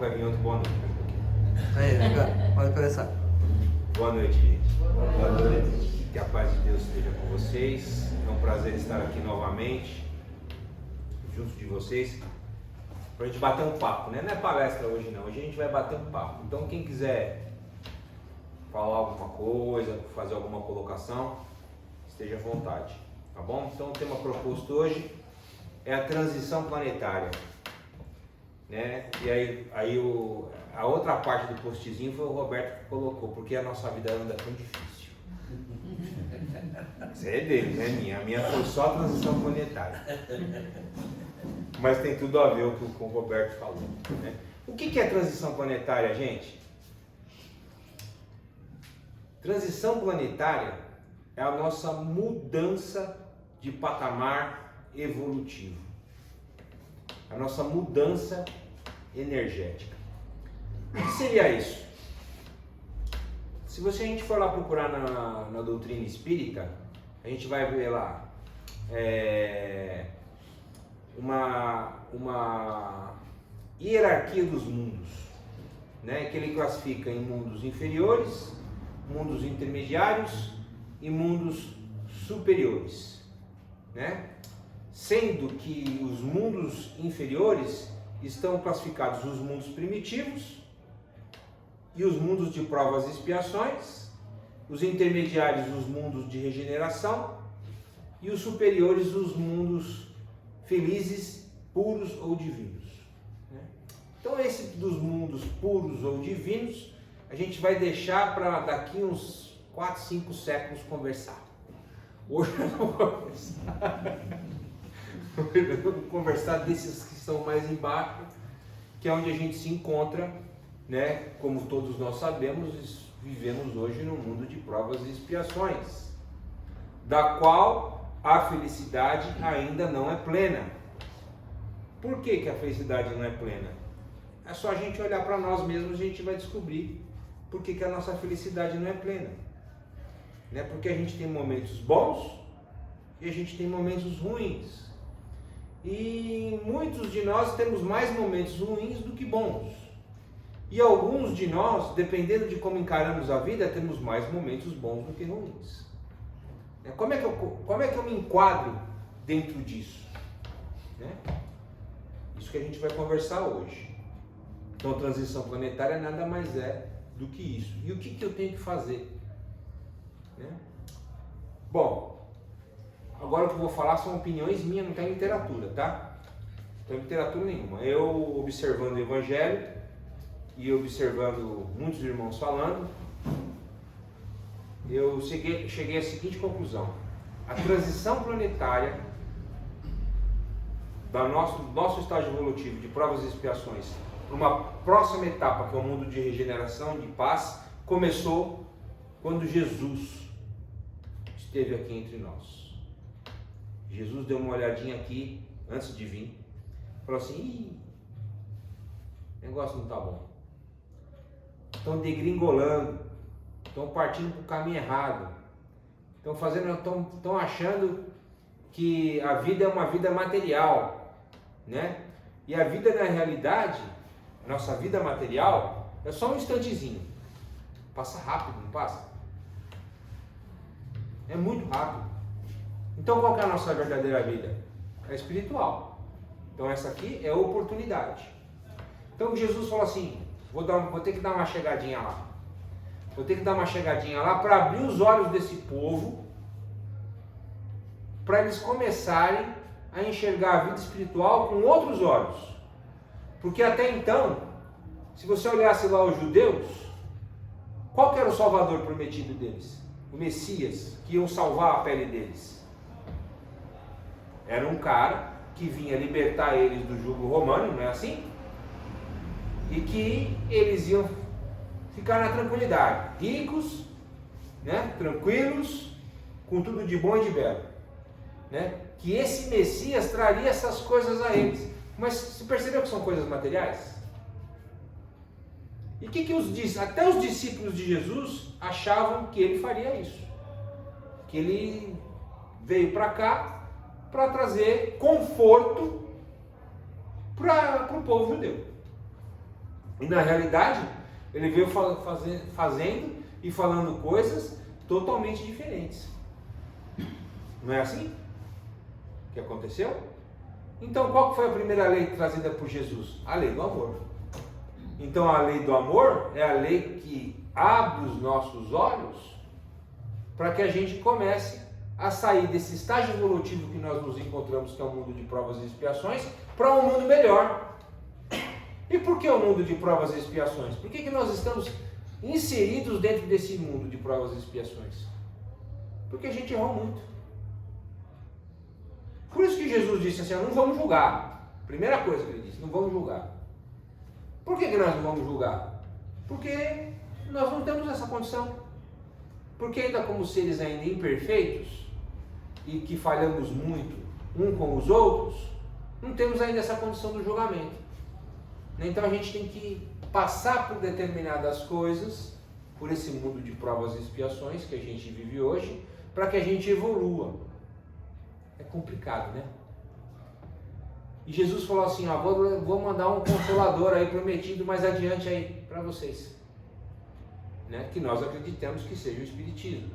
vai vir outro boa noite. Aí, pode começar. Boa noite, gente. Boa noite. Que a paz de Deus esteja com vocês. É um prazer estar aqui novamente, junto de vocês, para a gente bater um papo, né? Não é palestra hoje não, hoje a gente vai bater um papo. Então quem quiser falar alguma coisa, fazer alguma colocação, esteja à vontade, tá bom? Então o tema proposto hoje é a transição planetária, né? E aí a outra parte do postzinho foi o Roberto que colocou, porque a nossa vida anda tão difícil. Isso aí é dele, não é minha. A minha foi só a transição planetária. Mas tem tudo a ver com o que o Roberto falou, né? O que é transição planetária, gente? Transição planetária é a nossa mudança de patamar evolutivo. A nossa mudança energética. O que seria isso? Se a gente for lá procurar na doutrina espírita, a gente vai ver lá uma hierarquia dos mundos, né? Que ele classifica em mundos inferiores, mundos intermediários e mundos superiores, né? Sendo que os mundos inferiores estão classificados os mundos primitivos e os mundos de provas e expiações, os intermediários os mundos de regeneração e os superiores os mundos felizes, puros ou divinos, né? Então esse dos mundos puros ou divinos a gente vai deixar para daqui uns 4, 5 séculos conversar. Hoje eu não vou conversar. Eu vou conversar desses que estão mais embaixo, que é onde a gente se encontra, né? Como todos nós sabemos, vivemos hoje num mundo de provas e expiações, da qual a felicidade ainda não é plena. Por que a felicidade não é plena? É só a gente olhar para nós mesmos e a gente vai descobrir por que a nossa felicidade não é plena, né? Porque a gente tem momentos bons e a gente tem momentos ruins. E muitos de nós temos mais momentos ruins do que bons. E alguns de nós, dependendo de como encaramos a vida, temos mais momentos bons do que ruins. Como é que eu me enquadro dentro disso, né? Isso que a gente vai conversar hoje. Então, transição planetária nada mais é do que isso. E o que eu tenho que fazer, né? Bom, agora o que eu vou falar são opiniões minhas, não tem literatura, tá? Não tem literatura nenhuma. Eu observando o Evangelho e observando muitos irmãos falando, eu cheguei à seguinte conclusão: a transição planetária do nosso estágio evolutivo de provas e expiações para uma próxima etapa, que é o mundo de regeneração, de paz, começou quando Jesus esteve aqui entre nós. Jesus deu uma olhadinha aqui antes de vir, falou assim: o negócio não está bom, estão degringolando, estão partindo para o caminho errado, estão achando que a vida é uma vida material, né? E a vida na realidade, nossa vida material, é só um instantezinho, passa rápido, não passa? É muito rápido. Então qual que é a nossa verdadeira vida? É espiritual. Então essa aqui é a oportunidade. Então Jesus falou assim: vou ter que dar uma chegadinha lá. Vou ter que dar uma chegadinha lá para abrir os olhos desse povo, para eles começarem a enxergar a vida espiritual com outros olhos. Porque até então, se você olhasse lá os judeus, qual que era o salvador prometido deles? O Messias, que iam salvar a pele deles. Era um cara que vinha libertar eles do jugo romano, não é assim? E que eles iam ficar na tranquilidade, ricos, né? Tranquilos, com tudo de bom e de belo, né? Que esse Messias traria essas coisas a eles. Mas você percebeu que são coisas materiais? E até os discípulos de Jesus achavam que ele faria isso, que ele veio para cá para trazer conforto para o povo judeu. E na realidade, ele veio fazendo e falando coisas totalmente diferentes. Não é assim que aconteceu? Então, qual foi a primeira lei trazida por Jesus? A lei do amor. Então, a lei do amor é a lei que abre os nossos olhos para que a gente comece a sair desse estágio evolutivo que nós nos encontramos, que é um mundo de provas e expiações, para um mundo melhor. E por que o mundo de provas e expiações? Por que nós estamos inseridos dentro desse mundo de provas e expiações? Porque a gente errou muito. Por isso que Jesus disse assim, não vamos julgar. Primeira coisa que ele disse, não vamos julgar. Por que nós não vamos julgar? Porque nós não temos essa condição. Porque ainda como seres ainda imperfeitos, e que falhamos muito um com os outros, não temos ainda essa condição do julgamento. Então a gente tem que passar por determinadas coisas, por esse mundo de provas e expiações que a gente vive hoje, para que a gente evolua. É complicado, né? E Jesus falou assim, ó, vou mandar um consolador aí prometido mais adiante aí para vocês, né? Que nós acreditamos que seja o Espiritismo,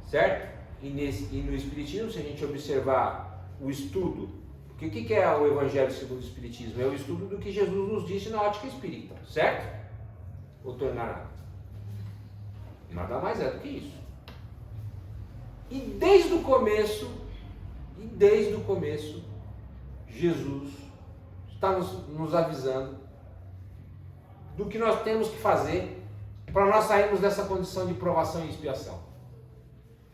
certo? E no Espiritismo, se a gente observar o estudo, porque o que é o Evangelho segundo o Espiritismo? É o estudo do que Jesus nos disse na ótica espírita, certo? Ou tornará? Nada mais é do que isso. E desde o começo, Jesus está nos avisando do que nós temos que fazer para nós sairmos dessa condição de provação e expiação.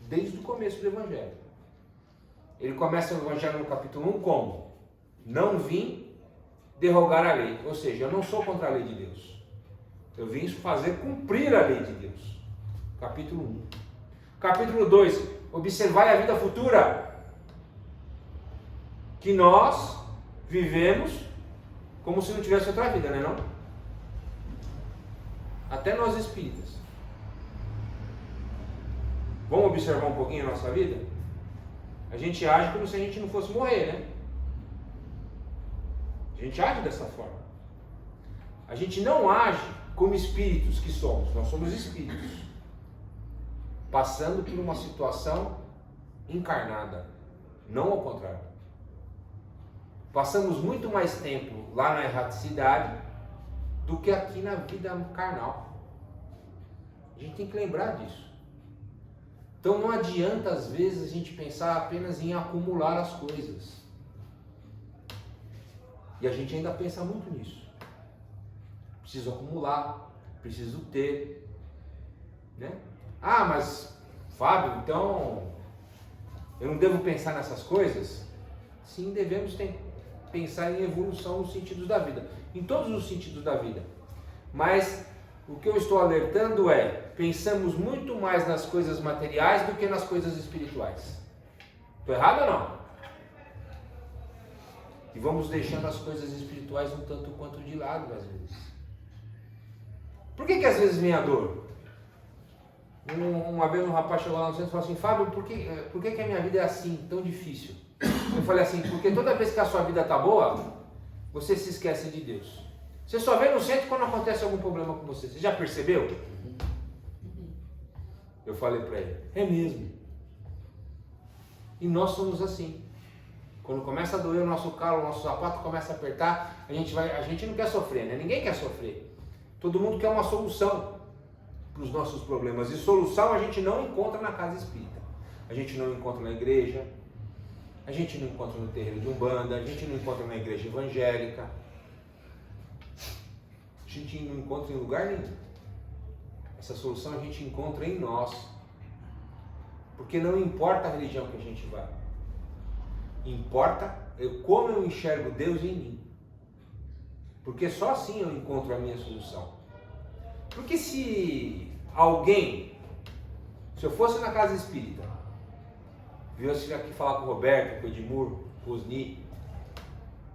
Desde o começo do Evangelho. Ele começa o Evangelho no capítulo 1 como? Não vim derrogar a lei. Ou seja, eu não sou contra a lei de Deus. Eu vim fazer cumprir a lei de Deus. Capítulo 1. Capítulo 2. Observai a vida futura. Que nós vivemos como se não tivesse outra vida, não é não? Até nós espíritas. Vamos observar um pouquinho a nossa vida? A gente age como se a gente não fosse morrer, né? A gente age dessa forma. A gente não age como espíritos que somos. Nós somos espíritos. Passando por uma situação encarnada. Não ao contrário. Passamos muito mais tempo lá na erraticidade do que aqui na vida carnal. A gente tem que lembrar disso. Então não adianta às vezes a gente pensar apenas em acumular as coisas. E a gente ainda pensa muito nisso. Preciso acumular, preciso ter, né? Ah, mas Fábio, então eu não devo pensar nessas coisas? Sim, devemos pensar em evolução nos sentidos da vida, em todos os sentidos da vida. Mas o que eu estou alertando é, pensamos muito mais nas coisas materiais do que nas coisas espirituais. Estou errado ou não? E vamos deixando as coisas espirituais um tanto quanto de lado às vezes. Por que às vezes vem a dor? Uma vez um rapaz chegou lá no centro e falou assim, Fábio, por que a minha vida é assim, tão difícil? Eu falei assim, porque toda vez que a sua vida está boa, você se esquece de Deus. Você só vem no centro quando acontece algum problema com você. Você já percebeu? Eu falei para ele, é mesmo. E nós somos assim. Quando começa a doer o nosso calo, o nosso sapato começa a apertar, a gente não quer sofrer, né? Ninguém quer sofrer. Todo mundo quer uma solução para os nossos problemas. E solução a gente não encontra na casa espírita. A gente não encontra na igreja, a gente não encontra no terreiro de Umbanda, a gente não encontra na igreja evangélica. A gente não encontra em lugar nenhum. Essa solução a gente encontra em nós. Porque não importa a religião que a gente vai. Importa como eu enxergo Deus em mim. Porque só assim eu encontro a minha solução. Porque se eu fosse na casa espírita, viesse aqui falar com o Roberto, com o Edmur, com o Osni,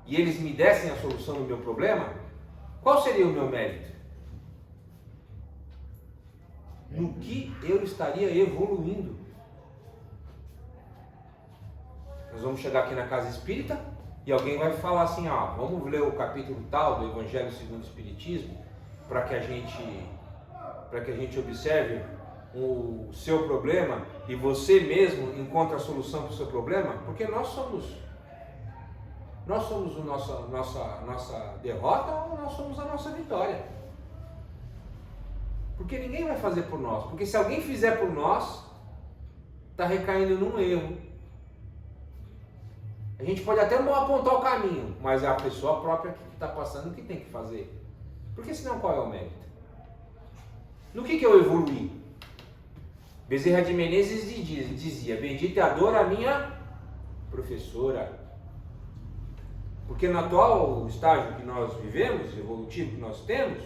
e eles me dessem a solução do meu problema, qual seria o meu mérito? No que eu estaria evoluindo. Nós vamos chegar aqui na casa espírita e E alguém vai falar assim, ó, vamos ler o capítulo tal do Evangelho segundo o Espiritismo, para que a gente observe o seu problema e você mesmo encontre a solução para o seu problema, porque nós somos a nossa derrota ou nós somos a nossa vitória. Porque ninguém vai fazer por nós, porque se alguém fizer por nós, está recaindo num erro. A gente pode até apontar o caminho, mas é a pessoa própria que está passando que tem que fazer. Porque senão qual é o mérito? No que eu evoluí? Bezerra de Menezes dizia, bendita é a dor a minha professora. Porque no atual estágio que nós vivemos, evolutivo que nós temos,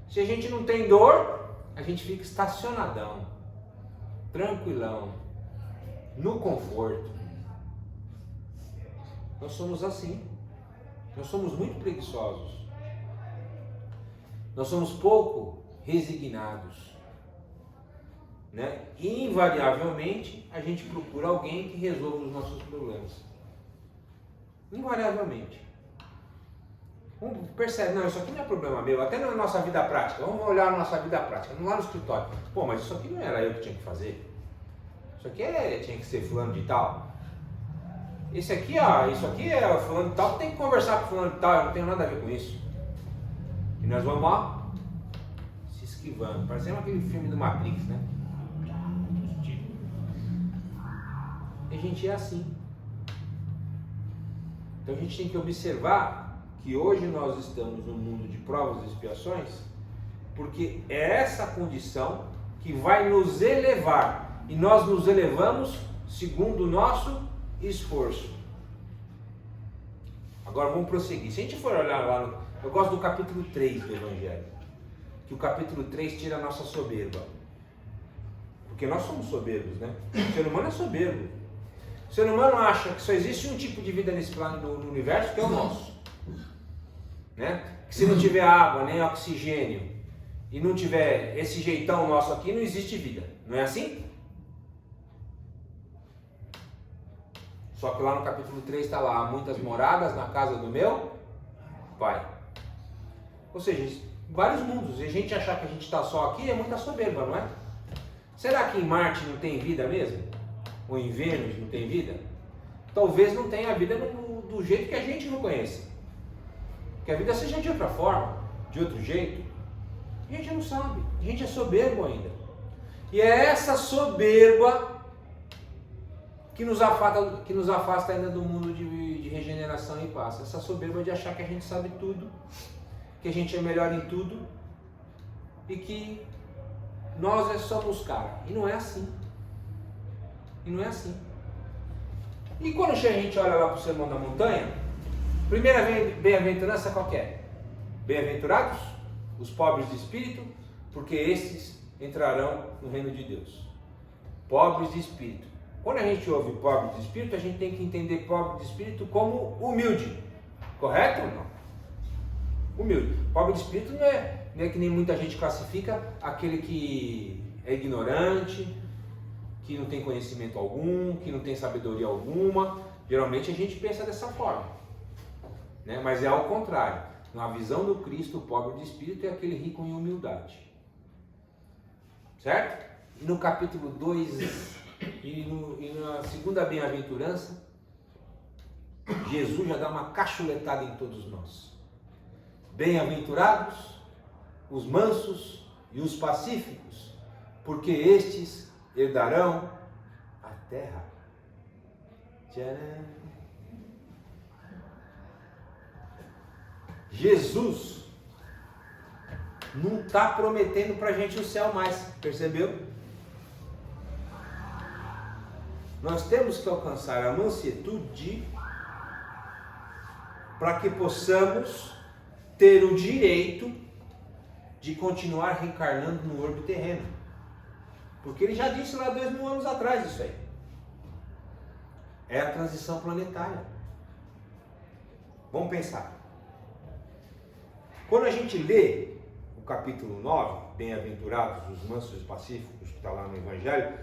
se a gente não tem dor, a gente fica estacionadão, tranquilão, no conforto. Nós somos assim. Nós somos muito preguiçosos. Nós somos pouco resignados. Né? E invariavelmente a gente procura alguém que resolva os nossos problemas. Invariavelmente. Percebe, não, isso aqui não é problema meu, até na nossa vida prática. Vamos olhar a nossa vida prática, não lá no escritório. Pô, mas isso aqui não era eu que tinha que fazer. Isso aqui tinha que ser fulano de tal. Isso aqui é fulano de tal, que tem que conversar com fulano de tal, eu não tenho nada a ver com isso. E nós vamos lá, se esquivando, parecendo aquele filme do Matrix, né? E a gente é assim. Então a gente tem que observar que hoje nós estamos num mundo de provas e expiações, porque é essa condição que vai nos elevar, e nós nos elevamos segundo o nosso esforço. Agora vamos prosseguir. Se a gente for olhar lá, eu gosto do capítulo 3 do Evangelho, que o capítulo 3 tira a nossa soberba, porque nós somos soberbos, né? O ser humano é soberbo. O ser humano acha que só existe um tipo de vida nesse plano, no universo, que é o nosso. Né? Que se não tiver água, nem oxigênio, e não tiver esse jeitão nosso aqui, não existe vida. Não é assim? Só que lá no capítulo 3 está lá, há muitas moradas na casa do meu Pai. Ou seja, vários mundos. E a gente achar que a gente está só aqui é muita soberba, não é? Será que em Marte não tem vida mesmo? Ou em Vênus não tem vida? Talvez não tenha vida do jeito que a gente não conhece. Que a vida seja de outra forma, de outro jeito. A gente não sabe. A gente é soberbo ainda. E é essa soberba que nos afasta ainda do mundo de regeneração e paz. Essa soberba de achar que a gente sabe tudo, que a gente é melhor em tudo e que nós somos cara. E não é assim. E não é assim. E quando a gente olha lá para o Sermão da Montanha, primeira bem-aventurança qual que é? Bem-aventurados os pobres de espírito, porque estes entrarão no reino de Deus. Pobres de espírito. Quando a gente ouve pobre de espírito, a gente tem que entender pobre de espírito como humilde. Correto ou não? Humilde. Pobre de espírito não é que nem muita gente classifica aquele que é ignorante, que não tem conhecimento algum, que não tem sabedoria alguma. Geralmente a gente pensa dessa forma. Né? Mas é ao contrário. Na visão do Cristo, o pobre de espírito é aquele rico em humildade. Certo? E no capítulo 2 e na segunda bem-aventurança, Jesus já dá uma cachuletada em todos nós. Bem-aventurados os mansos e os pacíficos, porque estes herdarão a terra. Tcharam! Jesus não está prometendo para a gente o céu mais, percebeu? Nós temos que alcançar a mansuetude para que possamos ter o direito de continuar reencarnando no orbe terreno. Porque ele já disse lá 2000 anos atrás isso aí. É a transição planetária. Vamos pensar. Quando a gente lê o capítulo 9, Bem-aventurados os mansos e pacíficos, que está lá no Evangelho,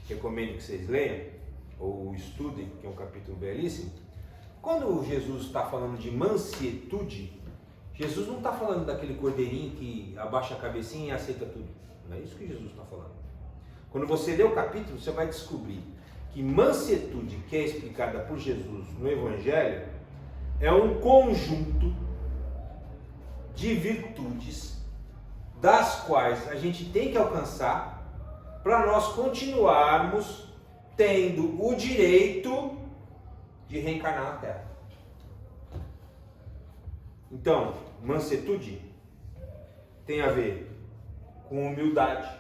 recomendo que vocês leiam, ou estudem, que é um capítulo belíssimo. Quando Jesus está falando de mansietude, Jesus não está falando daquele cordeirinho que abaixa a cabecinha e aceita tudo. Não é isso que Jesus está falando. Quando você lê o capítulo, você vai descobrir que mansietude, que é explicada por Jesus no Evangelho, é um conjunto de virtudes das quais a gente tem que alcançar para nós continuarmos tendo o direito de reencarnar na Terra. Então, mansietude tem a ver com humildade,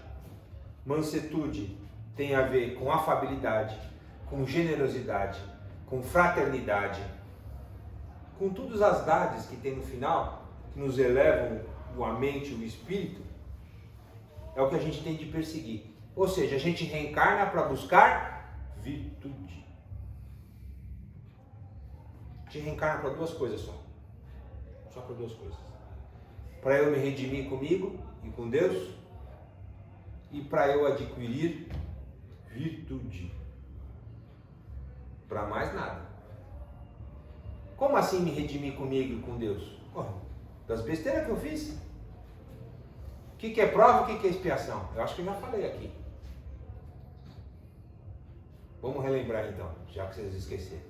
mansietude tem a ver com afabilidade, com generosidade, com fraternidade, com todas as dádivas que tem no final, que nos elevam a mente e o espírito, é o que a gente tem de perseguir. Ou seja, a gente reencarna para buscar virtude. A gente reencarna para duas coisas só. Só para duas coisas. Para eu me redimir comigo e com Deus, e para eu adquirir virtude. Para mais nada. Como assim me redimir comigo e com Deus? Das besteiras que eu fiz. O que é prova e o que é expiação? Eu acho que eu já falei aqui. Vamos relembrar então, já que vocês esqueceram.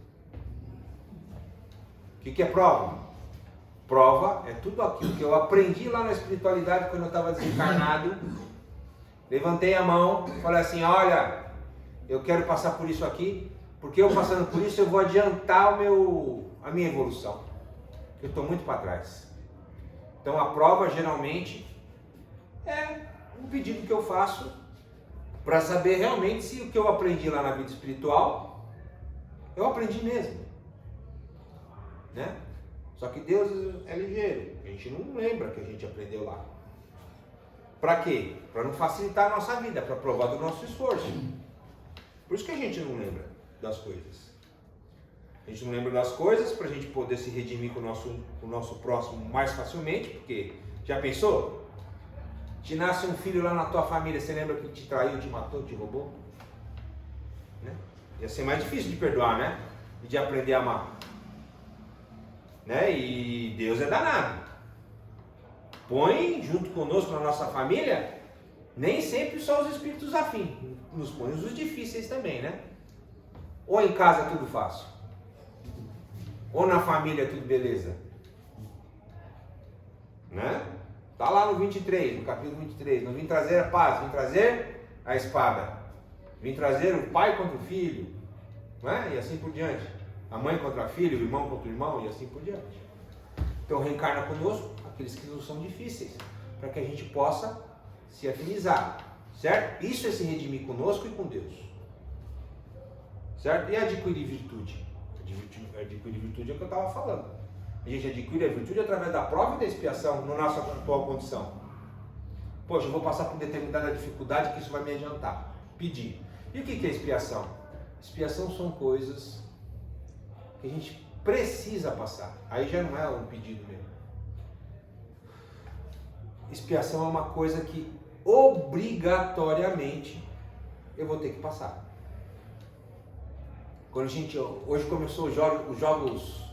O que é prova? Prova é tudo aquilo que eu aprendi lá na espiritualidade quando eu estava desencarnado. Levantei a mão, falei assim, olha, eu quero passar por isso aqui, porque eu passando por isso eu vou adiantar a minha evolução. Eu estou muito para trás. Então a prova geralmente é um pedido que eu faço para saber realmente se o que eu aprendi lá na vida espiritual, eu aprendi mesmo. Né? Só que Deus é ligeiro, a gente não lembra que a gente aprendeu lá. Para quê? Para não facilitar a nossa vida, para provar do nosso esforço. Por isso que a gente não lembra das coisas. A gente não lembra das coisas para a gente poder se redimir com o nosso próximo mais facilmente, porque já pensou? Te nasce um filho lá na tua família, você lembra que te traiu, te matou, te roubou? Né? Ia ser mais difícil de perdoar, né? E de aprender a amar. Né? E Deus é danado. Põe junto conosco na nossa família, nem sempre só os espíritos afins, nos põe os difíceis também, né? Ou em casa tudo fácil, ou na família tudo beleza, né? Tá lá no 23, no capítulo 23, não vim trazer a paz, vim trazer a espada, vim trazer o pai contra o filho, né? E assim por diante, a mãe contra a filha, o irmão contra o irmão e assim por diante. Então reencarna conosco aqueles que não são difíceis, para que a gente possa se afinizar, certo? Isso é se redimir conosco e com Deus, certo? E adquirir virtude. Adquirir virtude é o que eu estava falando. A gente adquire a virtude através da prova e da expiação na nossa atual condição. Poxa, eu vou passar por determinada dificuldade que isso vai me adiantar. Pedir. E o que é expiação? Expiação são coisas que a gente precisa passar. Aí já não é um pedido mesmo. Expiação é uma coisa que obrigatoriamente eu vou ter que passar. Quando hoje começou os Jogos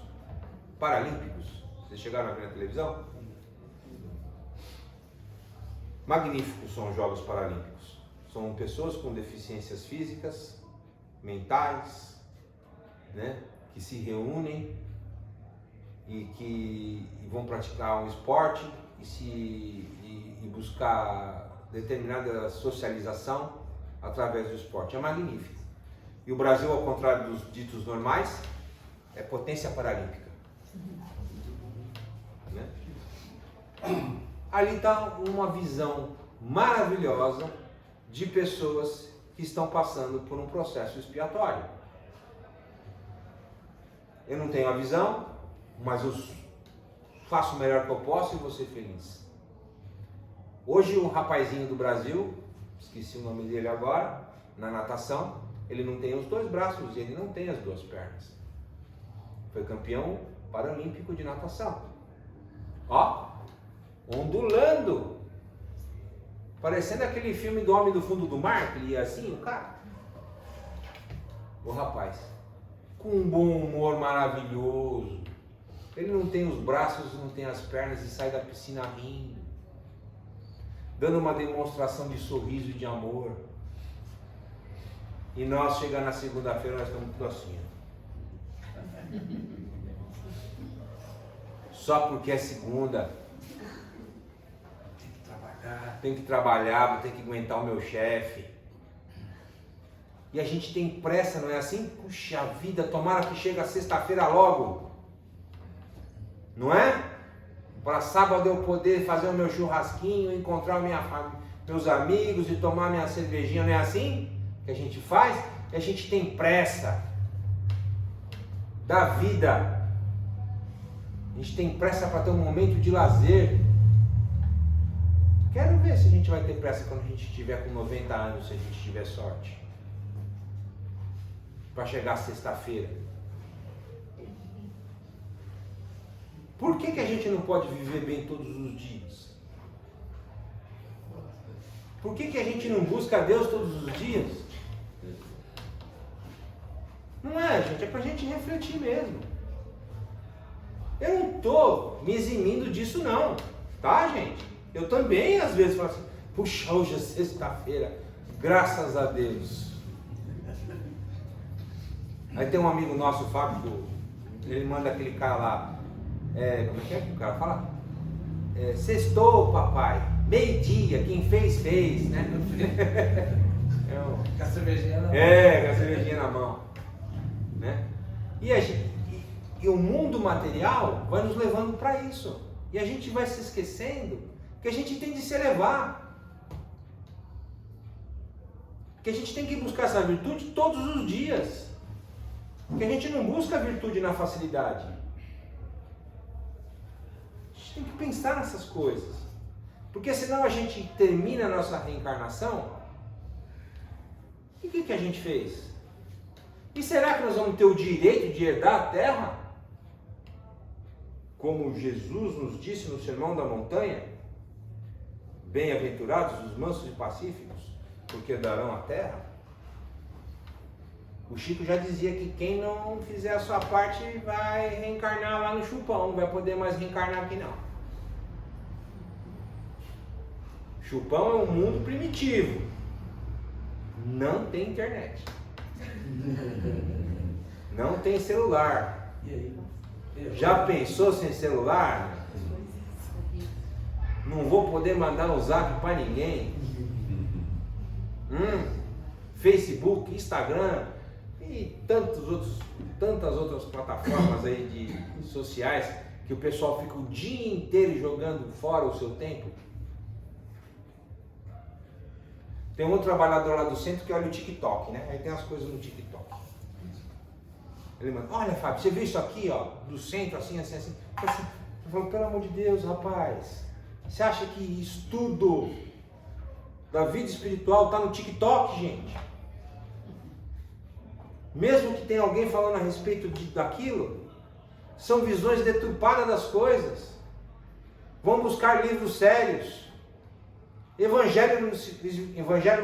Paralímpicos, vocês chegaram a ver na televisão? Magníficos são os Jogos Paralímpicos. São pessoas com deficiências físicas, mentais, né, que se reúnem e que vão praticar um esporte e buscar determinada socialização através do esporte. É magnífico. E o Brasil, ao contrário dos ditos normais, é potência paralímpica. Né? Ali está uma visão maravilhosa de pessoas que estão passando por um processo expiatório. Eu não tenho a visão, mas eu faço o melhor que eu posso e vou ser feliz. Hoje o rapazinho do Brasil, esqueci o nome dele agora, na natação, ele não tem os dois braços e ele não tem as duas pernas. Foi campeão paralímpico de natação. Ó, ondulando, parecendo aquele filme do Homem do Fundo do Mar, que ele ia assim, o cara. O rapaz. com um bom humor maravilhoso. Ele não tem os braços, não tem as pernas e sai da piscina rindo, dando uma demonstração de sorriso e de amor. E nós, chegando na segunda-feira, nós estamos tudo assim. Só porque é segunda. Tem que trabalhar, vou ter que aguentar o meu chefe. E a gente tem pressa, não é assim? Puxa vida, tomara que chegue a sexta-feira logo. Não é? Para sábado eu poder fazer o meu churrasquinho, encontrar meus amigos e tomar minha cervejinha, não é assim que a gente faz? E a gente tem pressa da vida. A gente tem pressa para ter um momento de lazer. Quero ver se a gente vai ter pressa quando a gente estiver com 90 anos, se a gente tiver sorte. Para chegar sexta-feira. Por que a gente não pode viver bem todos os dias? Por que a gente não busca Deus todos os dias? Não é, gente, é pra gente refletir mesmo. Eu não estou me eximindo disso não, tá, gente? Eu também às vezes falo assim, puxa, hoje é sexta-feira, graças a Deus. Aí tem um amigo nosso, o Fábio, ele manda aquele cara lá, como é que o cara fala? Sextou, papai, meio-dia, quem fez, né? Com a cervejinha na mão. Com a cervejinha na mão. Né? E o mundo material vai nos levando para isso. E a gente vai se esquecendo que a gente tem de se elevar. Que a gente tem que buscar essa virtude todos os dias. Que a gente não busca a virtude na facilidade. A gente tem que pensar nessas coisas. Porque senão a gente termina a nossa reencarnação. E o que a gente fez? E será que nós vamos ter o direito de herdar a terra? Como Jesus nos disse no Sermão da Montanha, bem-aventurados os mansos e pacíficos, porque herdarão a terra. O Chico já dizia que quem não fizer a sua parte vai reencarnar lá no Chupão, não vai poder mais reencarnar aqui não. Chupão é um mundo primitivo, não tem internet, não tem celular. Já pensou sem celular? Não vou poder mandar um zap para ninguém. Facebook, Instagram e tantas outras plataformas aí de sociais que o pessoal fica o dia inteiro jogando fora o seu tempo. Tem um outro trabalhador lá do centro que olha o TikTok, né? Aí tem as coisas no TikTok. Ele manda, olha Fábio, você viu isso aqui, ó, do centro, assim. Eu falo, pelo amor de Deus, rapaz, você acha que estudo da vida espiritual está no TikTok, gente? Mesmo que tenha alguém falando a respeito daquilo, são visões deturpadas das coisas. Vão buscar livros sérios. Evangelho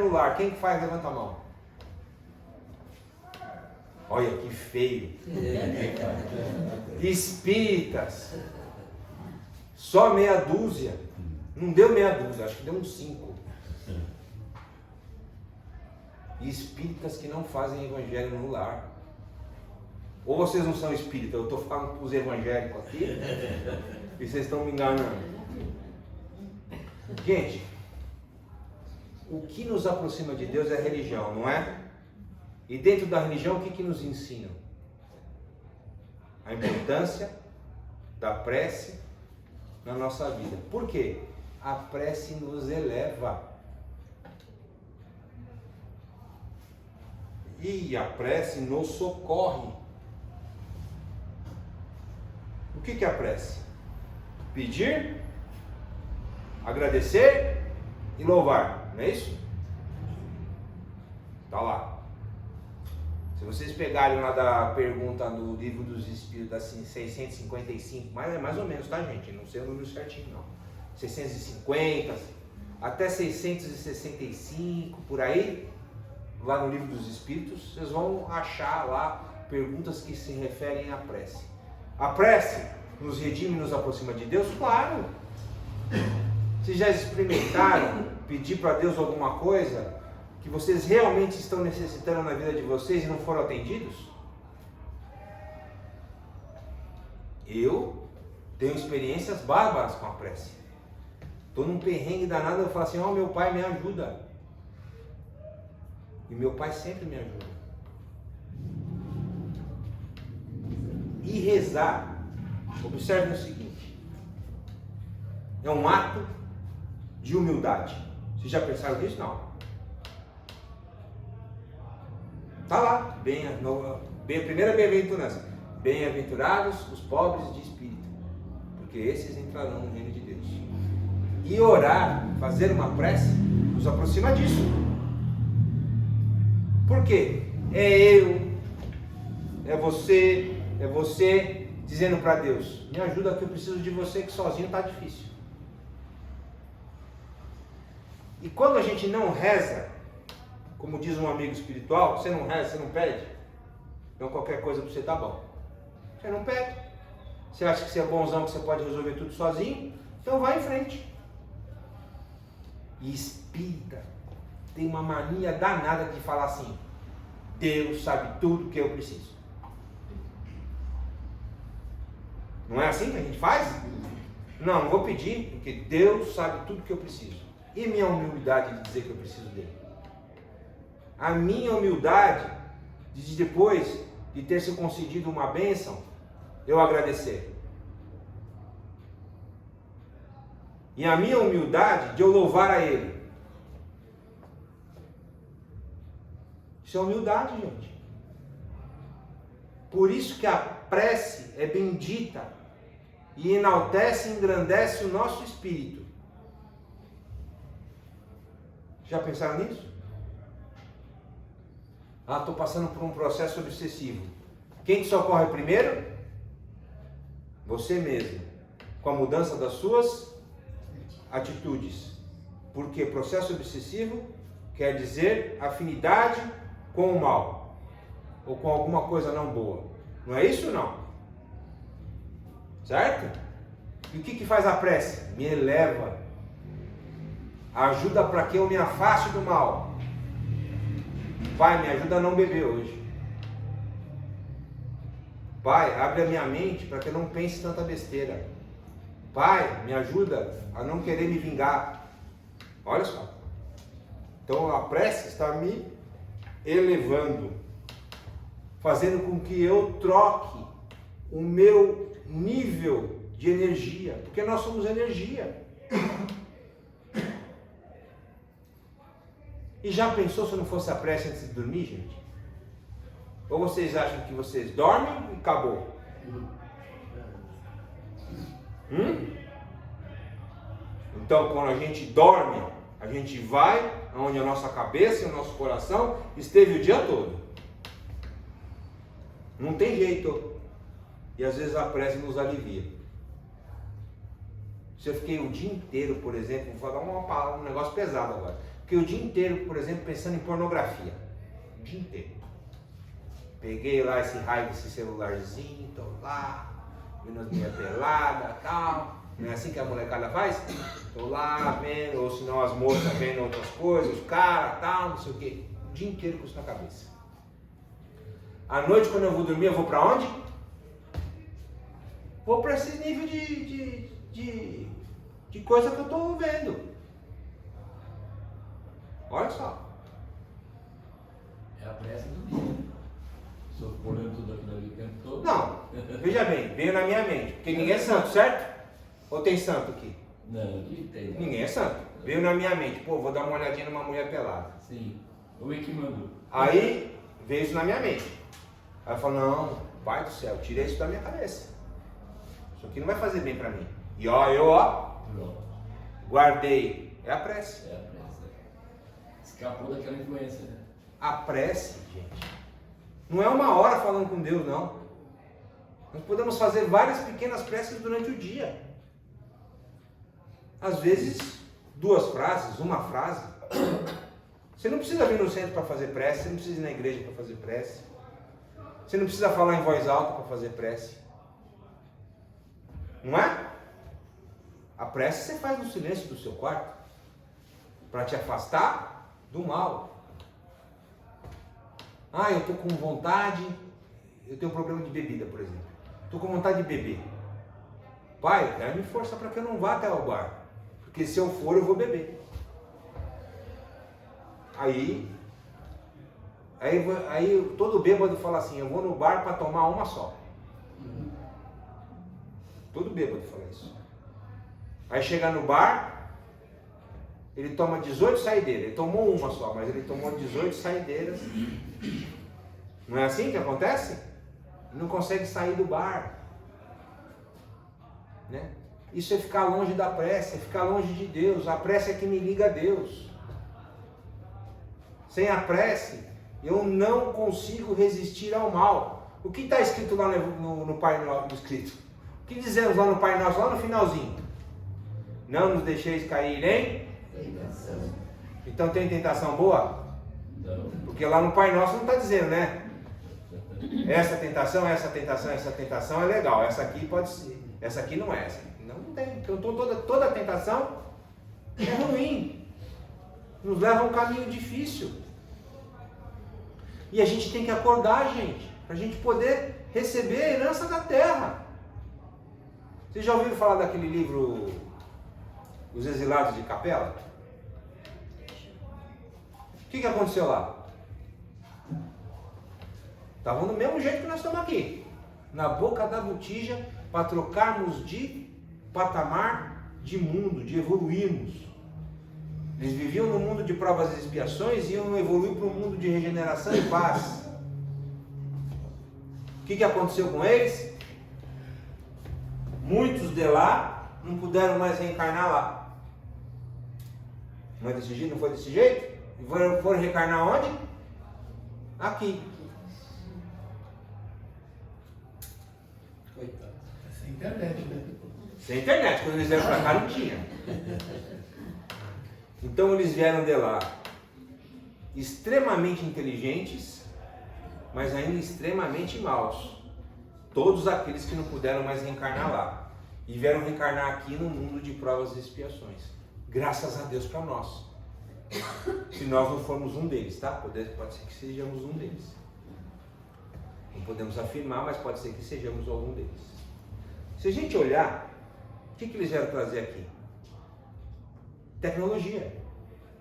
no lar, quem que faz? Levanta a mão. Olha que feio. Espíritas. Só meia dúzia. Não deu meia dúzia, acho que deu uns 5. Espíritas que não fazem evangelho no lar. Ou vocês não são espíritas, eu estou falando para os evangélicos aqui e vocês estão me enganando. Gente, o que nos aproxima de Deus é a religião, não é? E dentro da religião, o que nos ensinam? A importância da prece na nossa vida. Por quê? A prece nos eleva. E a prece nos socorre. O que é a prece? Pedir, agradecer e louvar, não é isso? Está lá. Se vocês pegarem lá da pergunta no Livro dos Espíritos, assim, 655, mais ou menos, tá, gente? Não sei o número certinho, não. 650, até 665, por aí, lá no Livro dos Espíritos, vocês vão achar lá perguntas que se referem à prece. A prece nos redime e nos aproxima de Deus? Claro! Vocês já experimentaram pedir para Deus alguma coisa que vocês realmente estão necessitando na vida de vocês e não foram atendidos? Eu tenho experiências bárbaras com a prece. Estou num perrengue danado, eu falo assim, ó, meu pai me ajuda. E meu pai sempre me ajuda. E rezar, observe o seguinte, é um ato de humildade. Vocês já pensaram nisso? Não. Está lá, a primeira bem-aventurança. Bem-aventurados os pobres de espírito, porque esses entrarão no reino de Deus. E orar, fazer uma prece, nos aproxima disso. Por quê? É eu, é você dizendo para Deus, me ajuda que eu preciso de você, que sozinho está difícil. E quando a gente não reza, como diz um amigo espiritual, você não reza, você não pede, então qualquer coisa para você tá bom. Você não pede. Você acha que você é bonzão, que você pode resolver tudo sozinho? Então vai em frente. E espírita tem uma mania danada de falar assim, Deus sabe tudo que eu preciso. Não é assim que a gente faz? Não vou pedir, porque Deus sabe tudo que eu preciso. E minha humildade de dizer que eu preciso dele? A minha humildade de depois de ter se concedido uma bênção, eu agradecer. E a minha humildade de eu louvar a Ele. Isso é humildade, gente. Por isso que a prece é bendita e enaltece e engrandece o nosso espírito. Já pensaram nisso? Estou passando por um processo obsessivo. Quem que socorre primeiro? Você mesmo, com a mudança das suas atitudes. Porque processo obsessivo quer dizer afinidade com o mal, ou com alguma coisa não boa. Não é isso, não? Certo? E o que faz a prece? Me eleva. Ajuda para que eu me afaste do mal. Pai, me ajuda a não beber hoje. Pai, abre a minha mente para que eu não pense tanta besteira. Pai, me ajuda a não querer me vingar. Olha só. Então a prece está me elevando, fazendo com que eu troque o meu nível de energia, porque nós somos energia. E já pensou se não fosse a prece antes de dormir, gente? Ou vocês acham que vocês dormem e acabou? Então, quando a gente dorme, a gente vai onde a nossa cabeça e o nosso coração esteve o dia todo. Não tem jeito. E às vezes a prece nos alivia. Se eu fiquei o dia inteiro, por exemplo, vou falar um negócio pesado agora. Fiquei o dia inteiro, por exemplo, pensando em pornografia. O dia inteiro. Peguei lá esse raio desse celularzinho, tô lá, vendo as minhas peladas e tal. Não é assim que a molecada faz? Tô lá vendo, ou senão as moças vendo outras coisas, os caras, tal, não sei o quê. O dia inteiro com isso na cabeça. À noite, quando eu vou dormir, eu vou pra onde? Vou pra esse nível de coisa que eu tô vendo. Olha só. É a prece do dia. Socorrendo tudo aquilo ali o tempo todo. Não, veja bem, veio na minha mente. Porque ninguém é santo, certo? Ou tem santo aqui? Não, aqui tem. Ninguém é santo. Veio na minha mente. Pô, vou dar uma olhadinha numa mulher pelada. Sim. O que mandou. Aí veio isso na minha mente. Aí eu falo, não, pai do céu, tirei isso da minha cabeça. Isso aqui não vai fazer bem pra mim. E ó, Pronto. guardei. É a prece. É a prece. Escapou daquela influência, né? A prece, gente, não é uma hora falando com Deus, não. Nós podemos fazer várias pequenas preces durante o dia. Às vezes, 2 frases, 1 frase. Você não precisa vir no centro para fazer prece, você não precisa ir na igreja para fazer prece. Você não precisa falar em voz alta para fazer prece. Não é? A prece você faz no silêncio do seu quarto, para te afastar do mal. Ah, eu estou com vontade, eu tenho um problema de bebida, por exemplo. Estou com vontade de beber. Pai, dá-me força para que eu não vá até o bar, porque se eu for, eu vou beber. Aí todo bêbado fala assim, eu vou no bar para tomar uma só. Todo bêbado fala isso. Aí chega no bar, ele toma 18 saideiras. Ele tomou uma só, mas ele tomou 18 saideiras. Não é assim que acontece? Não consegue sair do bar. Né? Isso é ficar longe da prece, é ficar longe de Deus. A prece é que me liga a Deus. Sem a prece, eu não consigo resistir ao mal. O que está escrito lá no Pai Nosso? O que dizemos lá no Pai Nosso, lá no finalzinho? Não nos deixeis cair em tentação. Então tem tentação boa? Não. Porque lá no Pai Nosso não está dizendo, né? Essa tentação é legal. Essa aqui pode ser. Essa aqui não é. Essa não tem. Então toda tentação é ruim. Nos leva a um caminho difícil. E a gente tem que acordar, gente, para a gente poder receber a herança da terra. Vocês já ouviram falar daquele livro Os Exilados de Capela? O que aconteceu lá? Estavam do mesmo jeito que nós estamos aqui, na boca da botija, para trocarmos de patamar de mundo, de evoluirmos. Eles viviam no mundo de provas e expiações e iam evoluir para um mundo de regeneração e paz. O que aconteceu com eles? Muitos de lá não puderam mais reencarnar lá. Não é desse jeito? Não foi desse jeito? E foram reencarnar onde? Aqui. Coitado. Sem internet, né? Sem internet, quando eles vieram para cá não tinha. Então eles vieram de lá extremamente inteligentes, mas ainda extremamente maus. Todos aqueles que não puderam mais reencarnar lá. E vieram reencarnar aqui no mundo de provas e expiações. Graças a Deus para nós. Se nós não formos um deles, tá? Pode ser que sejamos um deles. Não podemos afirmar, mas pode ser que sejamos algum deles. Se a gente olhar, o que eles vieram trazer aqui? Tecnologia.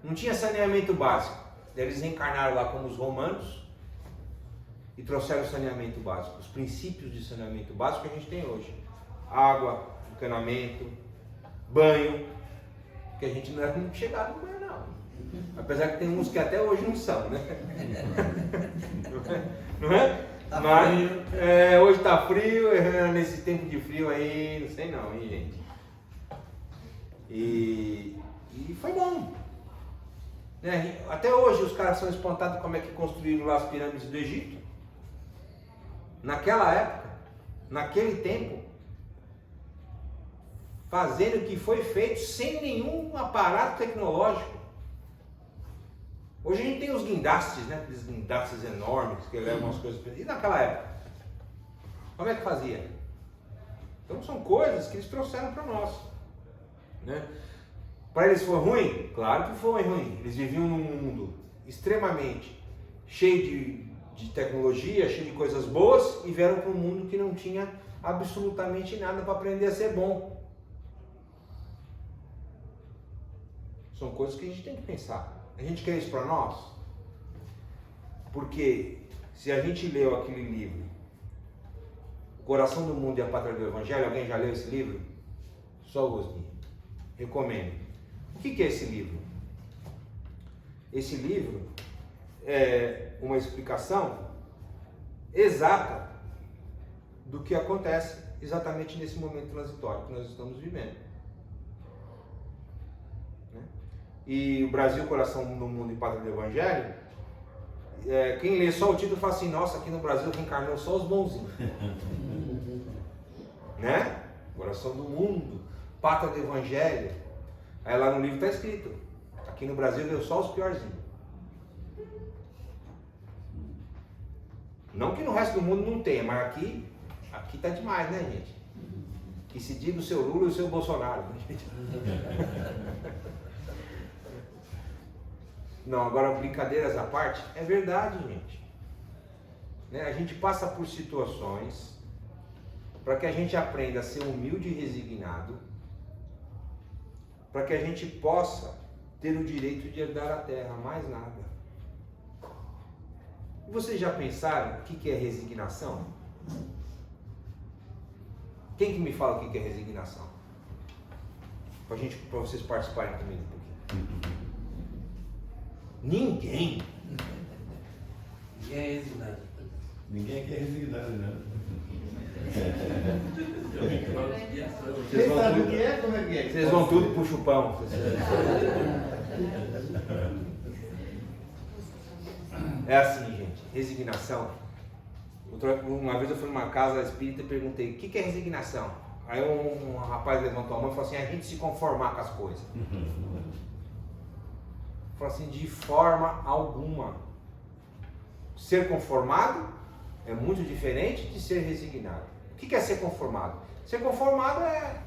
Não tinha saneamento básico. Eles reencarnaram lá como os romanos e trouxeram o saneamento básico, os princípios de saneamento básico que a gente tem hoje. Água, encanamento, banho, que a gente não era muito chegado no banho não. Apesar que tem uns que até hoje não são, né? Não é? Tá Mas, frio. hoje tá frio, nesse tempo de frio aí, não sei não, hein, gente? E foi bom. Né? Até hoje os caras são espantados como é que construíram lá as pirâmides do Egito. Naquela época, naquele tempo, fazendo o que foi feito sem nenhum aparato tecnológico. Hoje a gente tem os guindastes, né? Aqueles guindastes enormes que levam as coisas. E naquela época? Como é que fazia? Então são coisas que eles trouxeram para nós. Né? Para eles foi ruim? Claro que foi ruim. Eles viviam num mundo extremamente cheio de tecnologia, cheio de coisas boas, e vieram para um mundo que não tinha absolutamente nada para aprender a ser bom. São coisas que a gente tem que pensar. A gente quer isso para nós? Porque se a gente leu aquele livro, O Coração do Mundo e a Pátria do Evangelho, alguém já leu esse livro? Só o Osni. Recomendo. O que é esse livro? Esse livro é uma explicação exata do que acontece exatamente nesse momento transitório que nós estamos vivendo. E o Brasil, Coração do Mundo e Pátria do Evangelho, quem lê só o título fala assim, nossa, aqui no Brasil reencarnou só os bonzinhos. Né? Coração do Mundo, Pátria do Evangelho. Aí lá no livro está escrito, aqui no Brasil veio só os piorzinhos. Não que no resto do mundo não tenha, mas aqui tá demais, né, gente? Que se diga o seu Lula e o seu Bolsonaro. Não, agora brincadeiras à parte, é verdade, gente. Né? A gente passa por situações para que a gente aprenda a ser humilde e resignado, para que a gente possa ter o direito de herdar a terra, mais nada. Vocês já pensaram o que é resignação? Quem que me fala o que é resignação? Para vocês participarem comigo um pouquinho. Ninguém. Ninguém é resignado. Ninguém aqui é resignado, né? Vocês vão sabe tudo, o que é? Como é que é? vocês vão tudo pro chupão. É assim, gente. Resignação. Uma vez eu fui numa casa espírita e perguntei: o que é resignação? Aí um rapaz levantou a mão e falou assim: a gente se conformar com as coisas. Falou assim: de forma alguma. Ser conformado é muito diferente de ser resignado. O que é ser conformado? Ser conformado é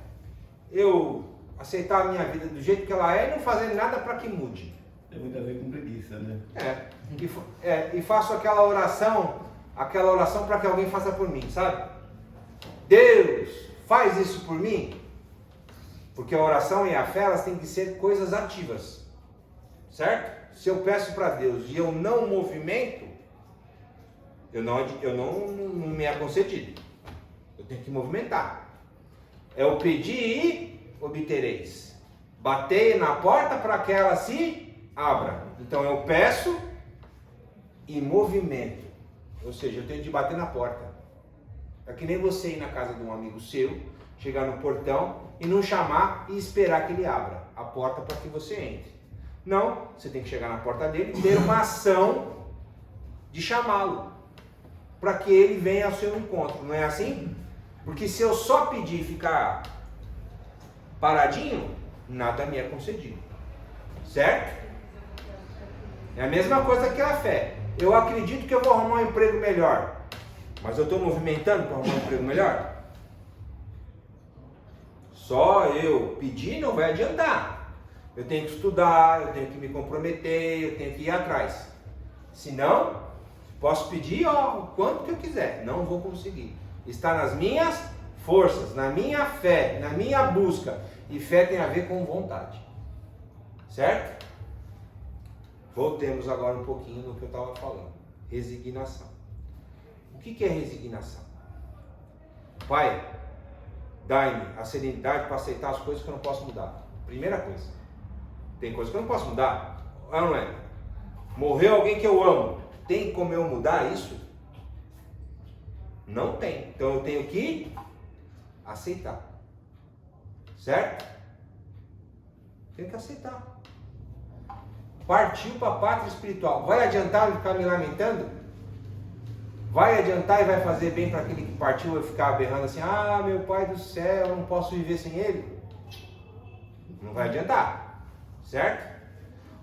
eu aceitar a minha vida do jeito que ela é e não fazer nada para que mude. Tem muito a ver com preguiça, né? E faço aquela oração para que alguém faça por mim, sabe? Deus, faz isso por mim. Porque a oração e a fé, elas têm que ser coisas ativas, certo? Se eu peço para Deus e eu não movimento, eu não me é concedido. Eu tenho que movimentar. É o pedir e obtereis. Batei na porta para que ela se abra. Então eu peço e movimento. Ou seja, eu tenho de bater na porta. É que nem você ir na casa de um amigo seu, chegar no portão e não chamar e esperar que ele abra a porta para que você entre. Não, você tem que chegar na porta dele e ter uma ação de chamá-lo, para que ele venha ao seu encontro. Não é assim? Porque se eu só pedir e ficar paradinho, nada me é concedido. Certo? É a mesma coisa que a fé. Eu acredito que eu vou arrumar um emprego melhor, mas eu estou movimentando para arrumar um emprego melhor? Só eu pedir não vai adiantar. Eu tenho que estudar, eu tenho que me comprometer, eu tenho que ir atrás. Senão, posso pedir o quanto que eu quiser, não vou conseguir. Está nas minhas forças, na minha fé, na minha busca. E fé tem a ver com vontade. Certo? Voltemos agora um pouquinho no que eu estava falando. Resignação. O que é resignação? Pai, dai-me a serenidade para aceitar as coisas que eu não posso mudar. Primeira coisa. Tem coisas que eu não posso mudar. É ou não é? Morreu alguém que eu amo. Tem como eu mudar isso? Não tem. Então eu tenho que aceitar. Certo? Tenho que aceitar. Partiu para a pátria espiritual. Vai adiantar eu ficar me lamentando? Vai adiantar e vai fazer bem para aquele que partiu eu ficar berrando assim: ah, meu pai do céu, eu não posso viver sem ele? Não vai adiantar. Certo?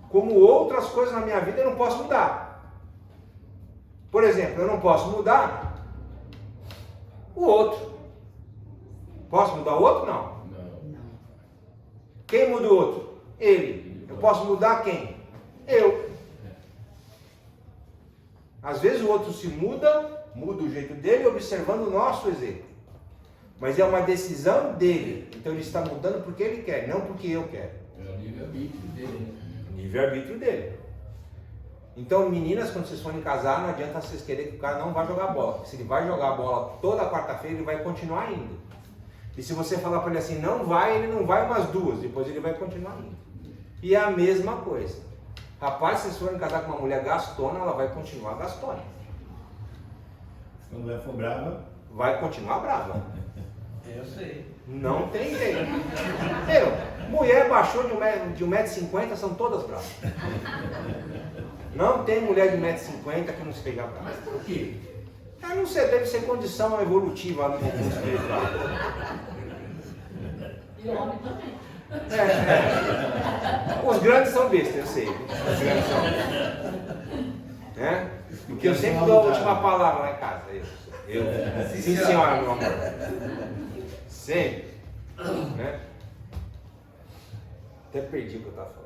Como outras coisas na minha vida eu não posso mudar. Por exemplo, eu não posso mudar o outro. Posso mudar o outro? Não. Quem muda o outro? Ele. Eu posso mudar quem? Eu. Às vezes o outro se muda o jeito dele, observando o nosso exemplo. Mas é uma decisão dele. Então ele está mudando porque ele quer, não porque eu quero. É o livre-arbítrio dele. Livre-arbítrio dele. Então, meninas, quando vocês forem casar, não adianta vocês quererem que o cara não vai jogar bola. Porque se ele vai jogar bola toda quarta-feira, ele vai continuar indo. E se você falar para ele assim, não vai, ele não vai umas duas, depois ele vai continuar indo. E é a mesma coisa. Rapaz, se vocês forem casar com uma mulher gastona, ela vai continuar gastona. Quando a mulher for brava, vai continuar brava. Eu sei. Não tem jeito. Mulher baixou de 1,50m, são todas bravas. Não tem mulher de 1,50m que não esteja brava. Mas por quê? Eu não sei, deve ser condição evolutiva ali no espiritual. E o homem também. Os grandes são bestas, eu sei. Os grandes são. Porque eu sempre dou a última palavra lá em Sim, senhora, meu amor. Sempre. Né? Até perdi o que eu estava falando.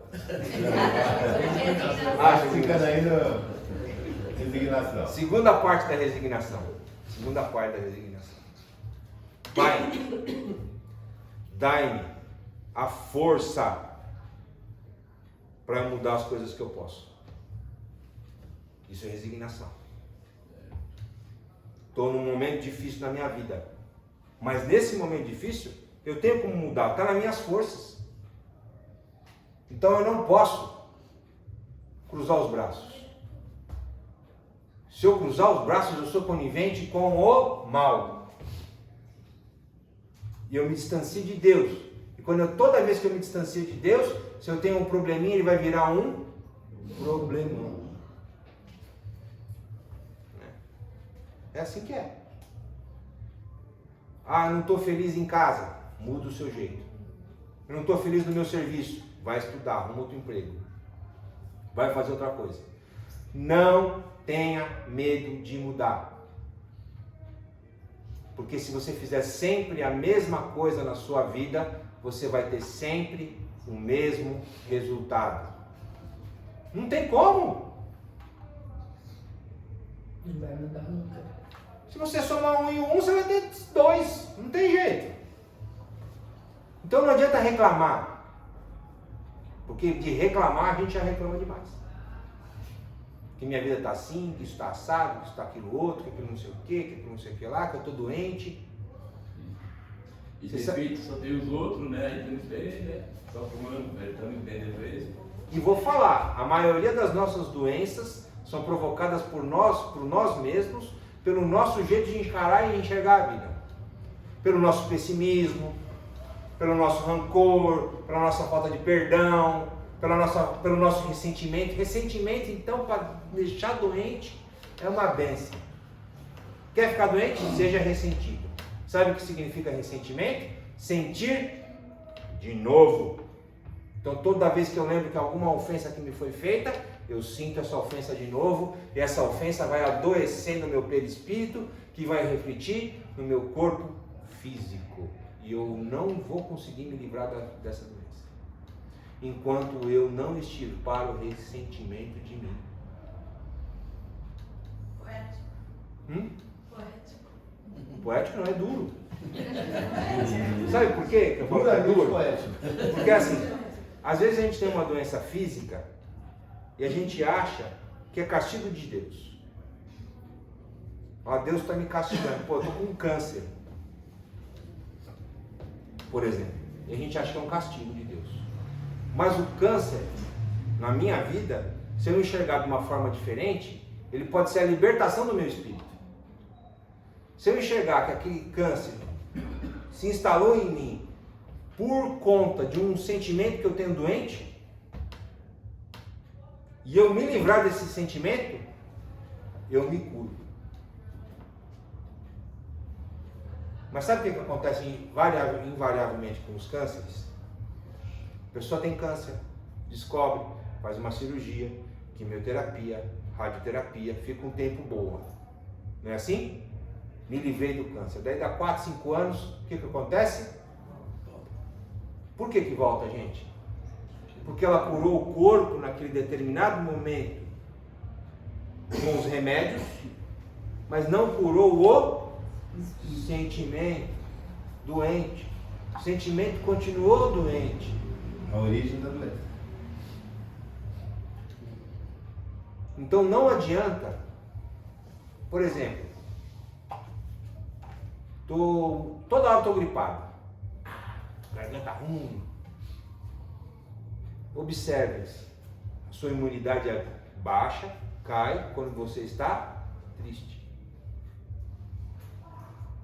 Ficando aí no resignação. Segunda parte da resignação. Pai, dai-me a força para mudar as coisas que eu posso. Isso é resignação. Estou num momento difícil na minha vida. Mas nesse momento difícil, eu tenho como mudar. Está nas minhas forças. Então eu não posso cruzar os braços. Se eu cruzar os braços, eu sou conivente com o mal. E eu me distancio de Deus. E toda vez que eu me distancio de Deus, se eu tenho um probleminha, ele vai virar um problemão. É assim que é. Ah, não estou feliz em casa. Muda o seu jeito. Eu não estou feliz no meu serviço. Vai estudar, arruma outro emprego. Vai fazer outra coisa. Não tenha medo de mudar. Porque se você fizer sempre a mesma coisa na sua vida, você vai ter sempre o mesmo resultado. Não tem como. Não vai mudar nunca. Se você somar 1 e 1, você vai ter 2. Não tem jeito. Então não adianta reclamar. Porque de reclamar a gente já reclama demais. Que minha vida está assim, que isso está assado, que isso está aquilo outro, que aquilo não sei o quê, que aquilo não sei o que lá, que eu estou doente. E defeito só tem os outros, né? A gente não tem, né? Só fumando, estamos bem de vez. E vou falar, a maioria das nossas doenças são provocadas por nós mesmos, pelo nosso jeito de encarar e enxergar a vida. Pelo nosso pessimismo, pelo nosso rancor, pela nossa falta de perdão, pelo nosso ressentimento. Ressentimento, então, para deixar doente, é uma bênção. Quer ficar doente? Seja ressentido. Sabe o que significa ressentimento? Sentir de novo. Então, toda vez que eu lembro que alguma ofensa que me foi feita, eu sinto essa ofensa de novo, e essa ofensa vai adoecendo o meu perispírito, que vai refletir no meu corpo físico. E eu não vou conseguir me livrar dessa doença enquanto eu não extirpar o ressentimento de mim. Poético. Poético. Poético não, é duro. Sabe por quê que eu falo que é duro? Porque assim, às vezes a gente tem uma doença física e a gente acha que é castigo de Deus. Ó, Deus está me castigando. Pô, eu estou com câncer, por exemplo. E a gente acha que é um castigo de Deus. Mas o câncer, na minha vida, se eu enxergar de uma forma diferente, ele pode ser a libertação do meu espírito. Se eu enxergar que aquele câncer se instalou em mim por conta de um sentimento que eu tenho doente, e eu me livrar desse sentimento, eu me curo. Mas sabe o que acontece invariavelmente com os cânceres? A pessoa tem câncer, descobre, faz uma cirurgia, quimioterapia, radioterapia, fica um tempo boa. Não é assim? Me livrei do câncer. Daí dá 4, 5 anos, o que acontece? Por que volta, gente? Porque ela curou o corpo naquele determinado momento com os remédios, mas não curou o sentimento doente. O sentimento continuou doente. A origem da doença. Então não adianta, por exemplo, toda hora estou gripado, garganta ruim. Observe, a sua imunidade é baixa, cai quando você está triste.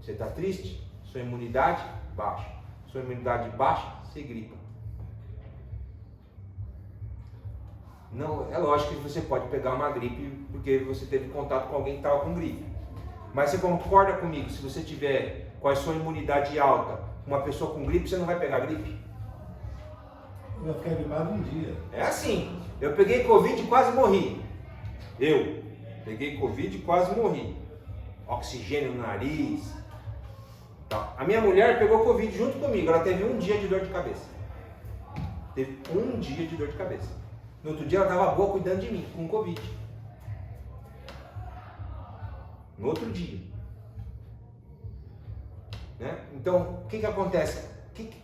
Você está triste? Sua imunidade baixa. Sua imunidade baixa, você gripa. Não, é lógico que você pode pegar uma gripe porque você teve contato com alguém que estava com gripe. Mas você concorda comigo, se você tiver com a sua imunidade alta, uma pessoa com gripe, você não vai pegar gripe? Vai ficar gripado um dia. É assim, eu peguei Covid e quase morri. Eu peguei Covid e quase morri. oxigênio no nariz. Tal. A minha mulher pegou Covid junto comigo, ela teve um dia de dor de cabeça. Teve um dia de dor de cabeça. No outro dia ela estava boa cuidando de mim, com Covid. No outro dia. Né? Então, o que acontece?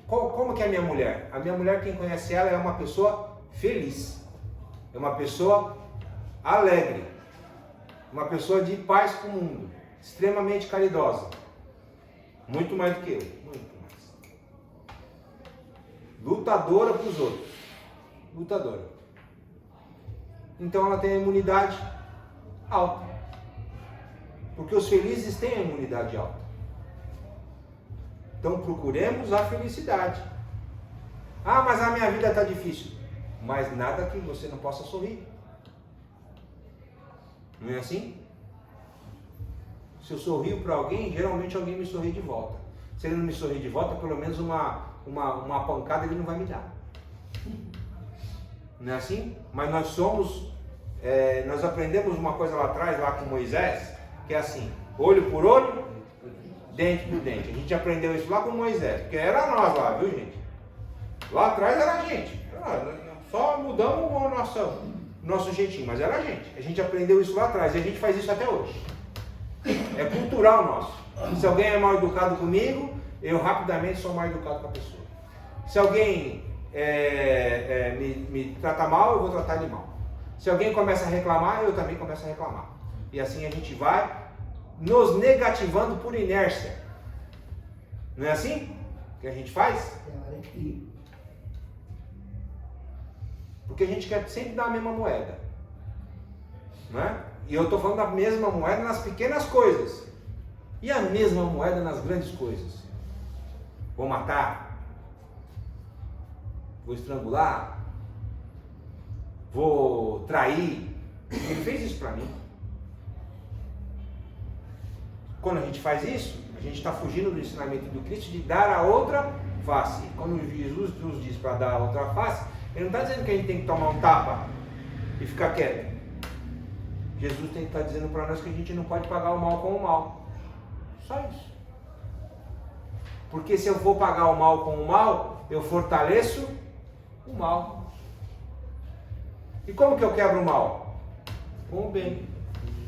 Como que é a minha mulher? A minha mulher, quem conhece ela, é uma pessoa feliz. É uma pessoa alegre. Uma pessoa de paz com o mundo. Extremamente caridosa. Muito mais do que eu. Muito mais. Lutadora para os outros. Lutadora. Então ela tem a imunidade alta. Porque os felizes têm a imunidade alta. Então procuremos a felicidade. Ah, mas a minha vida está difícil. Mas nada que você não possa sorrir. Não é assim? Se eu sorrio para alguém, geralmente alguém me sorri de volta. Se ele não me sorrir de volta, pelo menos uma pancada ele não vai me dar. Não é assim? Mas nós somos, nós aprendemos uma coisa lá atrás, lá com Moisés, que é assim, olho por olho, dente por dente. A gente aprendeu isso lá com Moisés, porque era nós lá, viu gente? Lá atrás era a gente. Só mudamos o nosso jeitinho, mas era a gente. A gente aprendeu isso lá atrás e a gente faz isso até hoje. É cultural nosso. Se alguém é mal educado comigo, eu rapidamente sou mal educado com a pessoa. Se alguém me trata mal, eu vou tratar ele mal. Se alguém começa a reclamar, eu também começo a reclamar. E assim a gente vai nos negativando por inércia. Não é assim que a gente faz? Porque a gente quer sempre dar a mesma moeda. Não é? E eu estou falando da mesma moeda nas pequenas coisas. E a mesma moeda nas grandes coisas. Vou matar. Vou estrangular. Vou trair. Ele fez isso para mim. Quando a gente faz isso, a gente está fugindo do ensinamento do Cristo de dar a outra face. Quando Jesus nos diz para dar a outra face, ele não está dizendo que a gente tem que tomar um tapa e ficar quieto. Jesus tem que estar dizendo para nós que a gente não pode pagar o mal com o mal. Só isso. Porque se eu for pagar o mal com o mal, eu fortaleço o mal. E como que eu quebro o mal? Com o bem.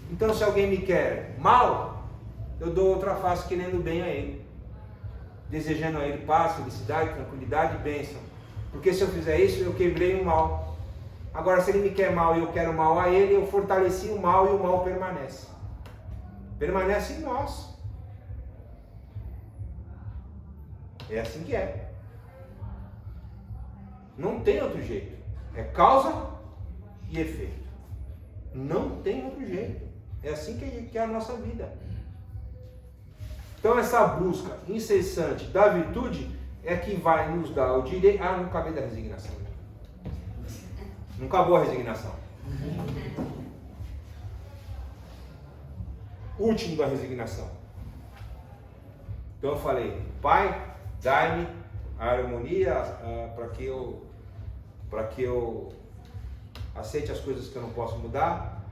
Então se alguém me quer mal, eu dou outra face querendo bem a ele. Desejando a ele paz, felicidade, tranquilidade e bênção. Porque se eu fizer isso, eu quebrei o mal. Agora, se ele me quer mal e eu quero mal a ele, eu fortaleci o mal e o mal permanece. Permanece em nós. É assim que é. Não tem outro jeito. É causa e efeito. Não tem outro jeito. É assim que é a nossa vida. Então, essa busca incessante da virtude é que vai nos dar o direito. Ah, não acabei da resignação. Não acabou a resignação. Último da resignação. Então eu falei, Pai, dai-me a harmonia para que eu aceite as coisas que eu não posso mudar,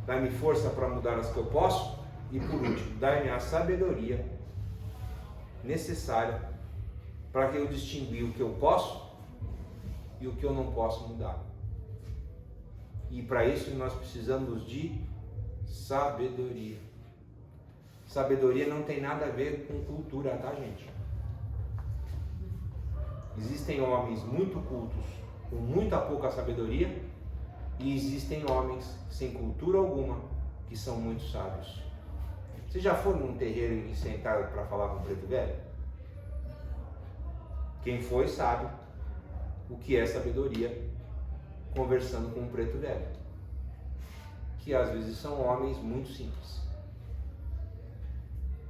dai-me força para mudar as que eu posso, e por último, dai-me a sabedoria necessária para que eu distinguir o que eu posso e o que eu não posso mudar. E para isso nós precisamos de sabedoria. Sabedoria não tem nada a ver com cultura, tá, gente? Existem homens muito cultos com muita pouca sabedoria e existem homens sem cultura alguma que são muito sábios. Você já foi num terreiro e sentaram para falar com o preto velho? Quem foi sabe o que é sabedoria conversando com um preto velho, que às vezes são homens muito simples.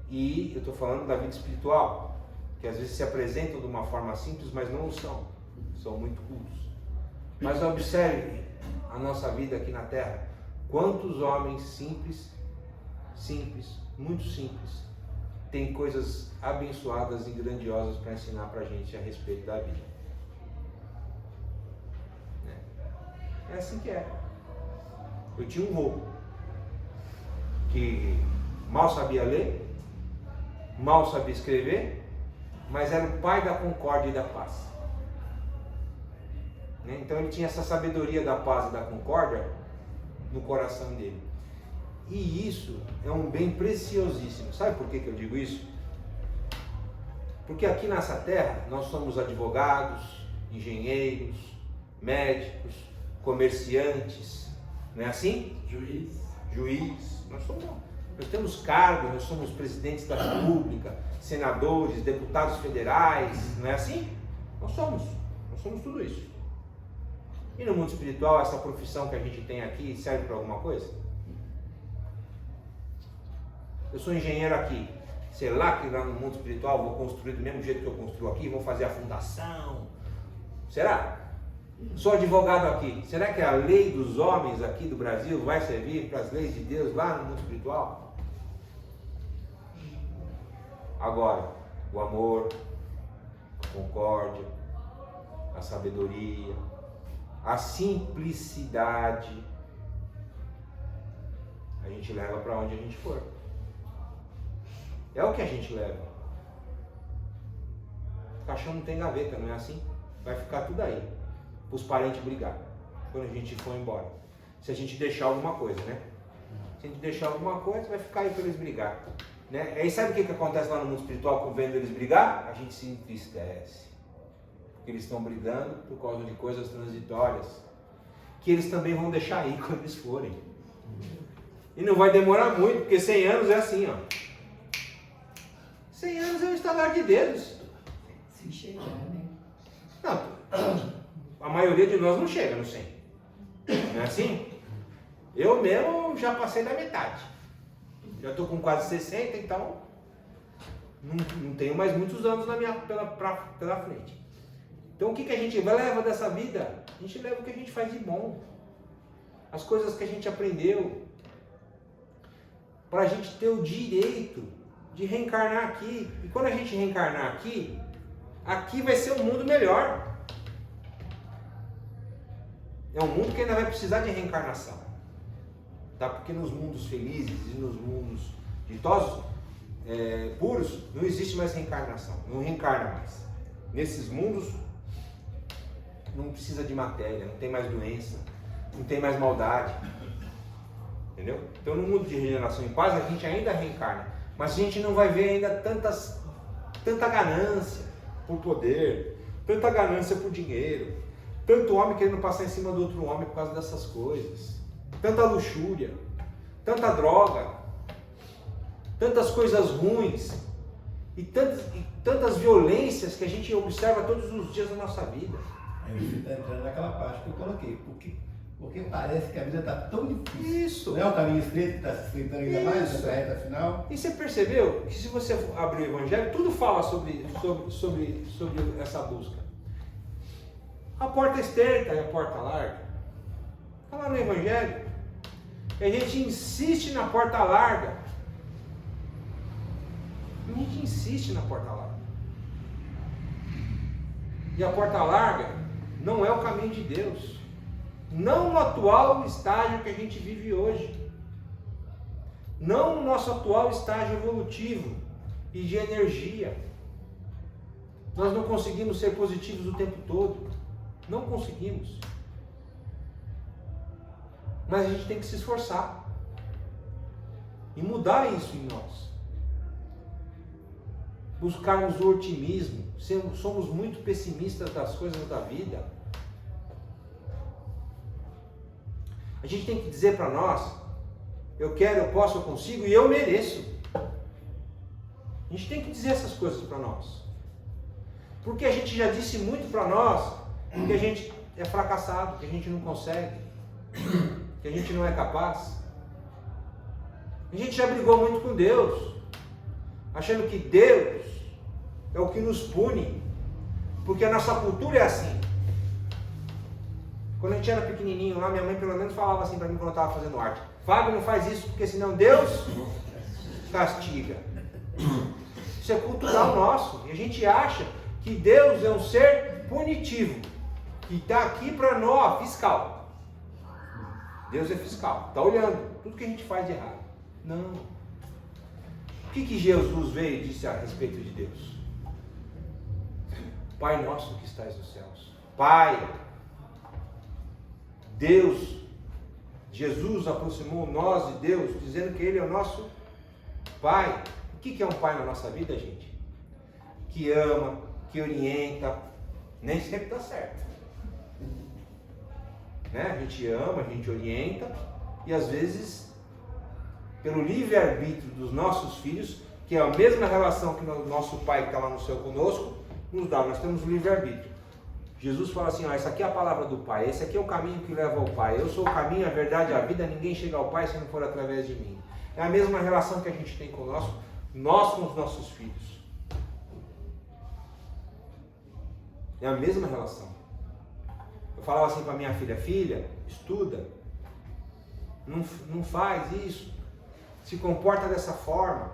E eu estou falando da vida espiritual, que às vezes se apresentam de uma forma simples, mas não o são, são muito cultos. Mas observe a nossa vida aqui na Terra, quantos homens simples, muito simples, têm coisas abençoadas e grandiosas para ensinar para a gente a respeito da vida. É assim que é. Eu tinha um vô que mal sabia ler, mal sabia escrever, mas era o pai da concórdia e da paz. Né? Então ele tinha essa sabedoria da paz e da concórdia no coração dele. E isso é um bem preciosíssimo. Sabe por que eu digo isso? Porque aqui nessa terra nós somos advogados, engenheiros, médicos, comerciantes, não é assim? Juiz. Nós temos cargos, nós somos presidentes da República, senadores, deputados federais, não é assim? Nós somos tudo isso. E no mundo espiritual, essa profissão que a gente tem aqui serve para alguma coisa? Eu sou engenheiro aqui, sei lá que lá no mundo espiritual vou construir do mesmo jeito que eu construo aqui, vou fazer a fundação. Será? Sou advogado aqui, será que a lei dos homens aqui do Brasil vai servir para as leis de Deus lá no mundo espiritual? Agora, o amor, a concórdia, a sabedoria, a simplicidade, a gente leva para onde a gente for. É o que a gente leva. O caixão não tem gaveta, não é assim? Vai ficar tudo aí, para os parentes brigar, quando a gente for embora. Se a gente deixar alguma coisa, né? Se a gente deixar alguma coisa, vai ficar aí para eles brigar. Né? Aí sabe o que acontece lá no mundo espiritual com vendo eles brigar? A gente se entristece. Porque eles estão brigando por causa de coisas transitórias, que eles também vão deixar aí quando eles forem. E não vai demorar muito, porque 100 anos é assim, ó. 100 anos é um estalar de dedos. Se chegar, né? Não, a maioria de nós não chega no 100. Não é assim? Eu mesmo já passei da metade. Já estou com quase 60, então não tenho mais muitos anos pela frente. Então o que a gente leva dessa vida? A gente leva o que a gente faz de bom. As coisas que a gente aprendeu. Para a gente ter o direito de reencarnar aqui. E quando a gente reencarnar aqui vai ser um mundo melhor. É um mundo que ainda vai precisar de reencarnação. Tá? Porque nos mundos felizes e nos mundos ditosos, puros, não existe mais reencarnação. Não reencarna mais. Nesses mundos, não precisa de matéria, não tem mais doença, não tem mais maldade. Entendeu? Então no mundo de regeneração em paz, a gente ainda reencarna. Mas a gente não vai ver ainda tanta ganância por poder, tanta ganância por dinheiro, tanto homem querendo passar em cima do outro homem por causa dessas coisas, tanta luxúria, tanta droga, tantas coisas ruins e tantas violências que a gente observa todos os dias na nossa vida. Aí você está entrando naquela parte que eu coloquei, porque parece que a vida está tão difícil. Isso. Não é o caminho estreito que está se estreitando ainda mais nessa reta final? E você percebeu que se você abrir o Evangelho, tudo fala sobre essa busca. A porta estreita e a porta larga. Está lá no Evangelho. E a gente insiste na porta larga. A gente insiste na porta larga. E a porta larga não é o caminho de Deus. Não no atual estágio que a gente vive hoje. Não no nosso atual estágio evolutivo e de energia. Nós não conseguimos ser positivos o tempo todo. Não conseguimos. Mas a gente tem que se esforçar. E mudar isso em nós. Buscarmos o otimismo. Somos muito pessimistas das coisas da vida. A gente tem que dizer para nós, eu quero, eu posso, eu consigo e eu mereço. A gente tem que dizer essas coisas para nós. Porque a gente já disse muito para nós que a gente é fracassado, que a gente não consegue, que a gente não é capaz. A gente já brigou muito com Deus, achando que Deus é o que nos pune, porque a nossa cultura é assim. Quando a gente era pequenininho lá, minha mãe pelo menos falava assim para mim quando eu estava fazendo arte: Fábio, não faz isso porque senão Deus castiga. Isso é cultural nosso. E a gente acha que Deus é um ser punitivo, que está aqui para nós, fiscal. Deus é fiscal, está olhando tudo que a gente faz de errado. Não. que Jesus veio e disse a respeito de Deus? Pai nosso que estais nos céus. Pai, Deus, Jesus aproximou nós de Deus, dizendo que Ele é o nosso Pai. O que é um pai na nossa vida, gente? Que ama, que orienta, nem sempre está certo. Né? A gente ama, a gente orienta, e às vezes, pelo livre-arbítrio dos nossos filhos, que é a mesma relação que o nosso pai que está lá no céu conosco, nos dá, nós temos o livre-arbítrio. Jesus fala assim, ó, essa aqui é a palavra do Pai, esse aqui é o caminho que leva ao Pai, eu sou o caminho, a verdade e a vida, ninguém chega ao Pai se não for através de mim. É a mesma relação que a gente tem com nós com os nossos filhos. É a mesma relação. Eu falava assim para minha filha, filha, estuda, não faz isso, se comporta dessa forma.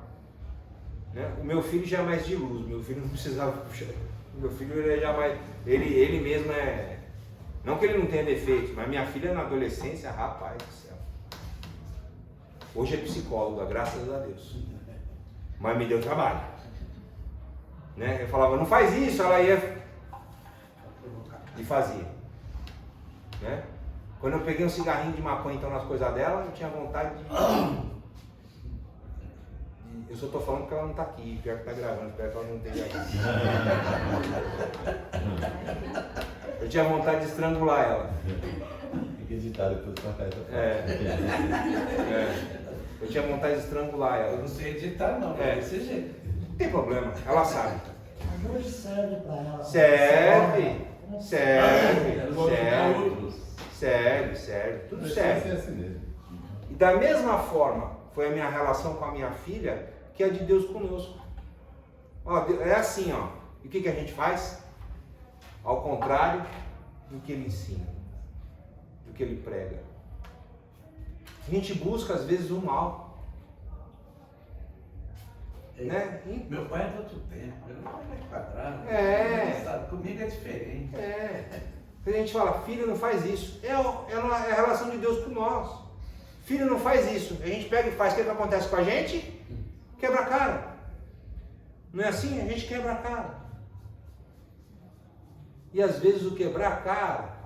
Né? O meu filho já é mais de luz, meu filho não precisava puxar. Meu filho ele já mais, ele mesmo é, não que ele não tenha defeitos, mas minha filha na adolescência, rapaz do céu. Hoje é psicóloga, graças a Deus. Mas me deu trabalho. Né? Eu falava, não faz isso, ela ia e fazia. Né? Quando eu peguei um cigarrinho de maconha então nas coisas dela, eu tinha vontade de... Eu só estou falando que ela não está aqui, pior que está gravando, espero que ela não esteja aqui. Eu tinha vontade de estrangular ela. Fica editado depois pra cá. Eu tinha vontade de estrangular ela. Eu não sei editar não, desse jeito. Não tem problema, ela sabe. Mas hoje serve para ela. Serve, tudo Deve serve. ser assim mesmo. E da mesma forma foi a minha relação com a minha filha, que é de Deus conosco. Ó, é assim, ó. E o que a gente faz? Ao contrário do que ele ensina, do que ele prega. A gente busca às vezes o mal. Né? Meu pai é de outro tempo, ele não é quadrado. É. Comigo é diferente. A gente fala, filho, não faz isso. É a relação de Deus com nós. Filho, não faz isso. A gente pega e faz. O que acontece com a gente? Quebra a cara. Não é assim? A gente quebra a cara. E às vezes o quebrar a cara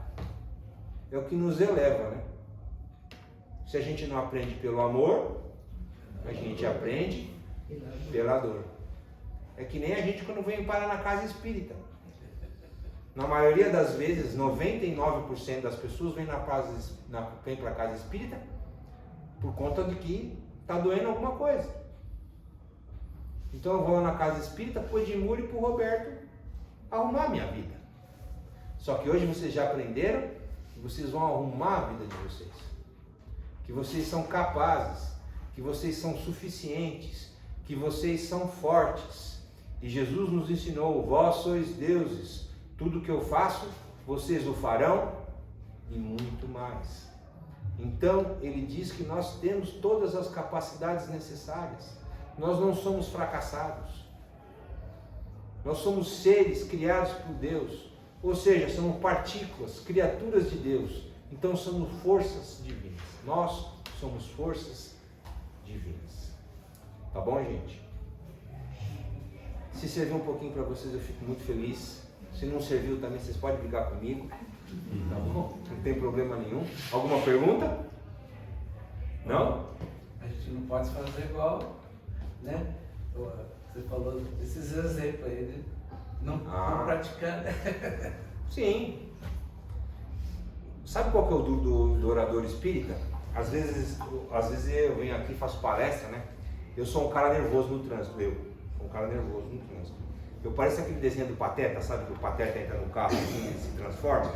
é o que nos eleva, né? Se a gente não aprende pelo amor, a gente aprende pela dor. É que nem a gente quando vem parar na casa espírita. Na maioria das vezes, 99% das pessoas vêm para a casa espírita por conta de que está doendo alguma coisa. Então eu vou lá na casa espírita para o Edmuro e para o Roberto arrumar a minha vida. Só que hoje vocês já aprenderam que vocês vão arrumar a vida de vocês. Que vocês são capazes, que vocês são suficientes, que vocês são fortes. E Jesus nos ensinou, vós sois deuses, tudo que eu faço, vocês o farão e muito mais. Então, ele diz que nós temos todas as capacidades necessárias. Nós não somos fracassados. Nós somos seres criados por Deus. Ou seja, somos partículas, criaturas de Deus. Então, somos forças divinas. Nós somos forças divinas. Tá bom, gente? Se serviu um pouquinho para vocês, eu fico muito feliz. Se não serviu também, vocês podem brigar comigo. Tá bom? Não tem problema nenhum. Alguma pergunta? Não? A gente não pode fazer igual, né? Você falou esses exemplos aí, né? Não praticando. Sim. Sabe qual que é o do orador espírita? Às vezes eu venho aqui e faço palestra, né? Eu sou um cara nervoso no trânsito, sou um cara nervoso no trânsito. Eu pareço aquele desenho do Pateta, sabe? Que o Pateta entra no carro assim, e se transforma.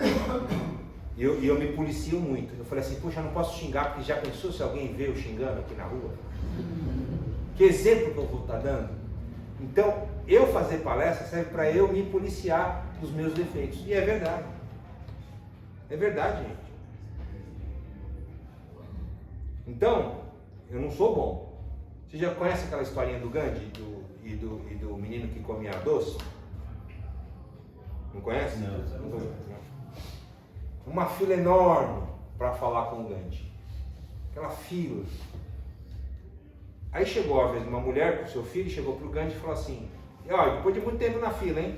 E eu me policio muito. Eu falei assim, poxa, eu não posso xingar, porque já pensou se alguém vê eu xingando aqui na rua? Que exemplo que eu vou estar dando? Então, eu fazer palestra serve para eu me policiar dos meus defeitos. E é verdade. É verdade, gente. Então, eu não sou bom. Você já conhece aquela historinha do Gandhi e do menino que comia doce? Não conhece? Não. Uma fila enorme para falar com o Gandhi. Aquela fila. Aí chegou a vez de uma mulher com seu filho, chegou pro Gandhi e falou assim, ó, depois de muito tempo na fila, hein?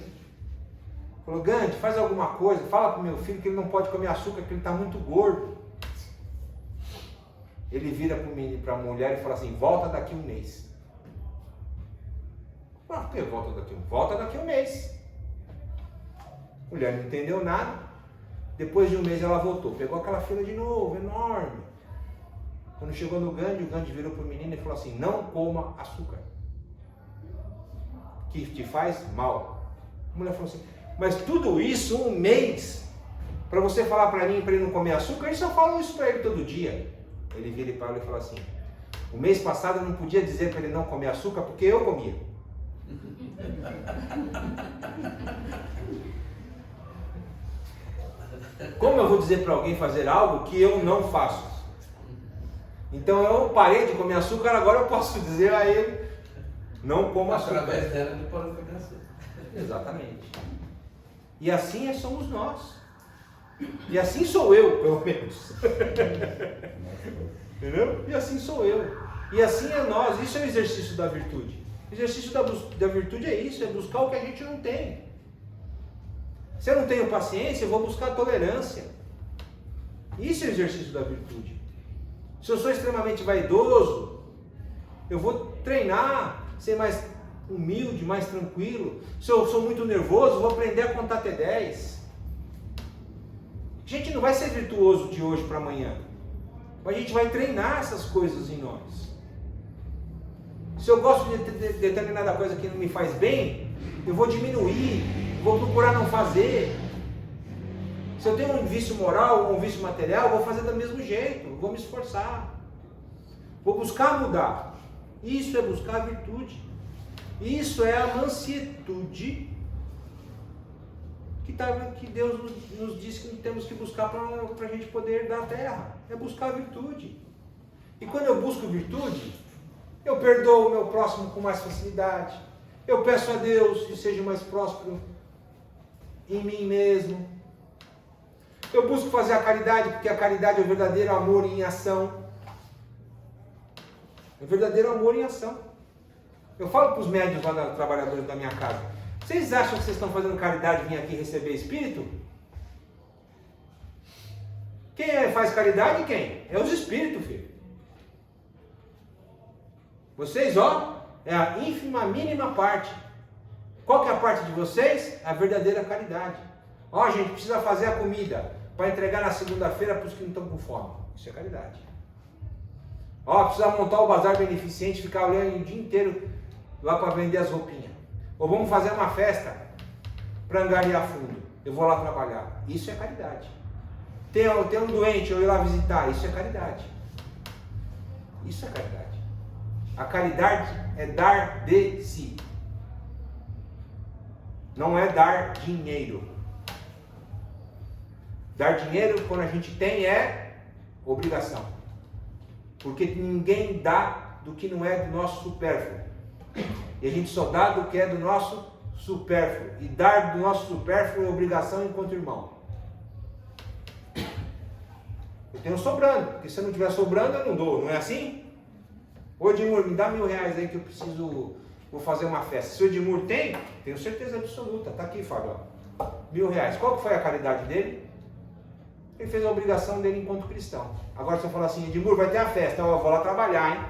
Falou, Gandhi, faz alguma coisa, fala pro meu filho que ele não pode comer açúcar, que ele tá muito gordo. Ele vira para a mulher e fala assim, volta daqui um mês. Por que volta daqui um mês? Volta daqui um mês. A mulher não entendeu nada. Depois de um mês ela voltou, pegou aquela fila de novo, enorme. Quando chegou no Gandhi, o Gandhi virou para o menino e falou assim, não coma açúcar, que te faz mal. A mulher falou assim, mas tudo isso, um mês, para você falar para mim, para ele não comer açúcar, eu só falo isso para ele todo dia. Ele vira para ela e fala assim, o mês passado eu não podia dizer para ele não comer açúcar, porque eu comia. Como eu vou dizer para alguém fazer algo que eu não faço? Então eu parei de comer açúcar, agora eu posso dizer a ele, não coma açúcar. Através dela ele pode comer açúcar. Exatamente. E assim somos nós. E assim sou eu, pelo menos. Entendeu? E assim sou eu. E assim é nós. Isso é o exercício da virtude. O exercício da virtude é isso, é buscar o que a gente não tem. Se eu não tenho paciência, eu vou buscar tolerância. Isso é o exercício da virtude. Se eu sou extremamente vaidoso, eu vou treinar, ser mais humilde, mais tranquilo. Se eu sou muito nervoso, vou aprender a contar até 10. A gente não vai ser virtuoso de hoje para amanhã. A gente vai treinar essas coisas em nós. Se eu gosto de determinada coisa que não me faz bem, eu vou diminuir, vou procurar não fazer. Se eu tenho um vício moral ou um vício material, eu vou fazer do mesmo jeito, vou me esforçar. Vou buscar mudar. Isso é buscar a virtude. Isso é a mansietude que Deus nos disse que temos que buscar para a gente poder dar a terra. É buscar a virtude. E quando eu busco virtude, eu perdoo o meu próximo com mais facilidade. Eu peço a Deus que seja mais próspero em mim mesmo. Eu busco fazer a caridade, porque a caridade é o verdadeiro amor em ação. É o verdadeiro amor em ação. Eu falo para os médios lá, trabalhadores da minha casa, vocês acham que vocês estão fazendo caridade e vir aqui receber espírito? Quem faz caridade? Quem? É os espíritos, filho. Vocês, é a ínfima, mínima parte. Qual que é a parte de vocês? A verdadeira caridade. Gente, precisa fazer a comida para entregar na segunda-feira para os que não estão com fome. Isso é caridade. Precisa montar o bazar beneficente e ficar olhando o dia inteiro lá para vender as roupinhas. Ou vamos fazer uma festa para angariar fundo. Eu vou lá trabalhar. Isso é caridade. Tem um doente, eu ir lá visitar. Isso é caridade. Isso é caridade. A caridade é dar de si. Não é dar dinheiro. Dar dinheiro, quando a gente tem, é obrigação. Porque ninguém dá do que não é do nosso supérfluo. E a gente só dá do que é do nosso supérfluo. E dar do nosso supérfluo é obrigação enquanto irmão. Eu tenho sobrando. Porque se eu não tiver sobrando, eu não dou. Não é assim? Ô Edmur, me dá R$1.000 aí que eu preciso... Vou fazer uma festa. Se o Edmur tem, tenho certeza absoluta. Tá aqui, Fábio. R$1.000. Qual que foi a caridade dele? Ele fez a obrigação dele enquanto cristão. Agora se eu falar assim, Edmur, vai ter a festa, eu vou lá trabalhar, hein?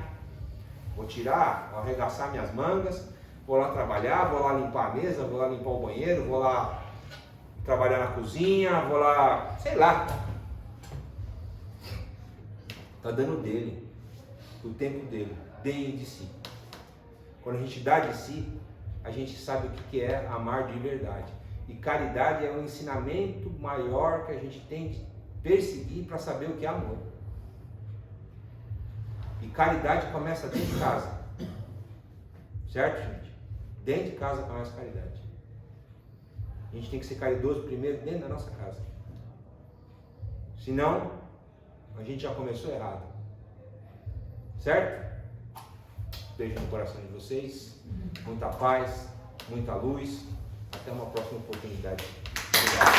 Vou tirar, vou arregaçar minhas mangas, vou lá trabalhar, vou lá limpar a mesa, vou lá limpar o banheiro, vou lá trabalhar na cozinha, vou lá, sei lá. Tá dando dele, o tempo dele, deem de si. Quando a gente dá de si, a gente sabe o que é amar de verdade. E caridade é um ensinamento maior que a gente tem de perseguir para saber o que é amor. E caridade começa dentro de casa. Certo, gente? Dentro de casa começa a caridade. A gente tem que ser caridoso primeiro dentro da nossa casa. Senão, a gente já começou errado. Certo? Beijo no coração de vocês. Muita paz, muita luz. Até uma próxima oportunidade. Obrigado.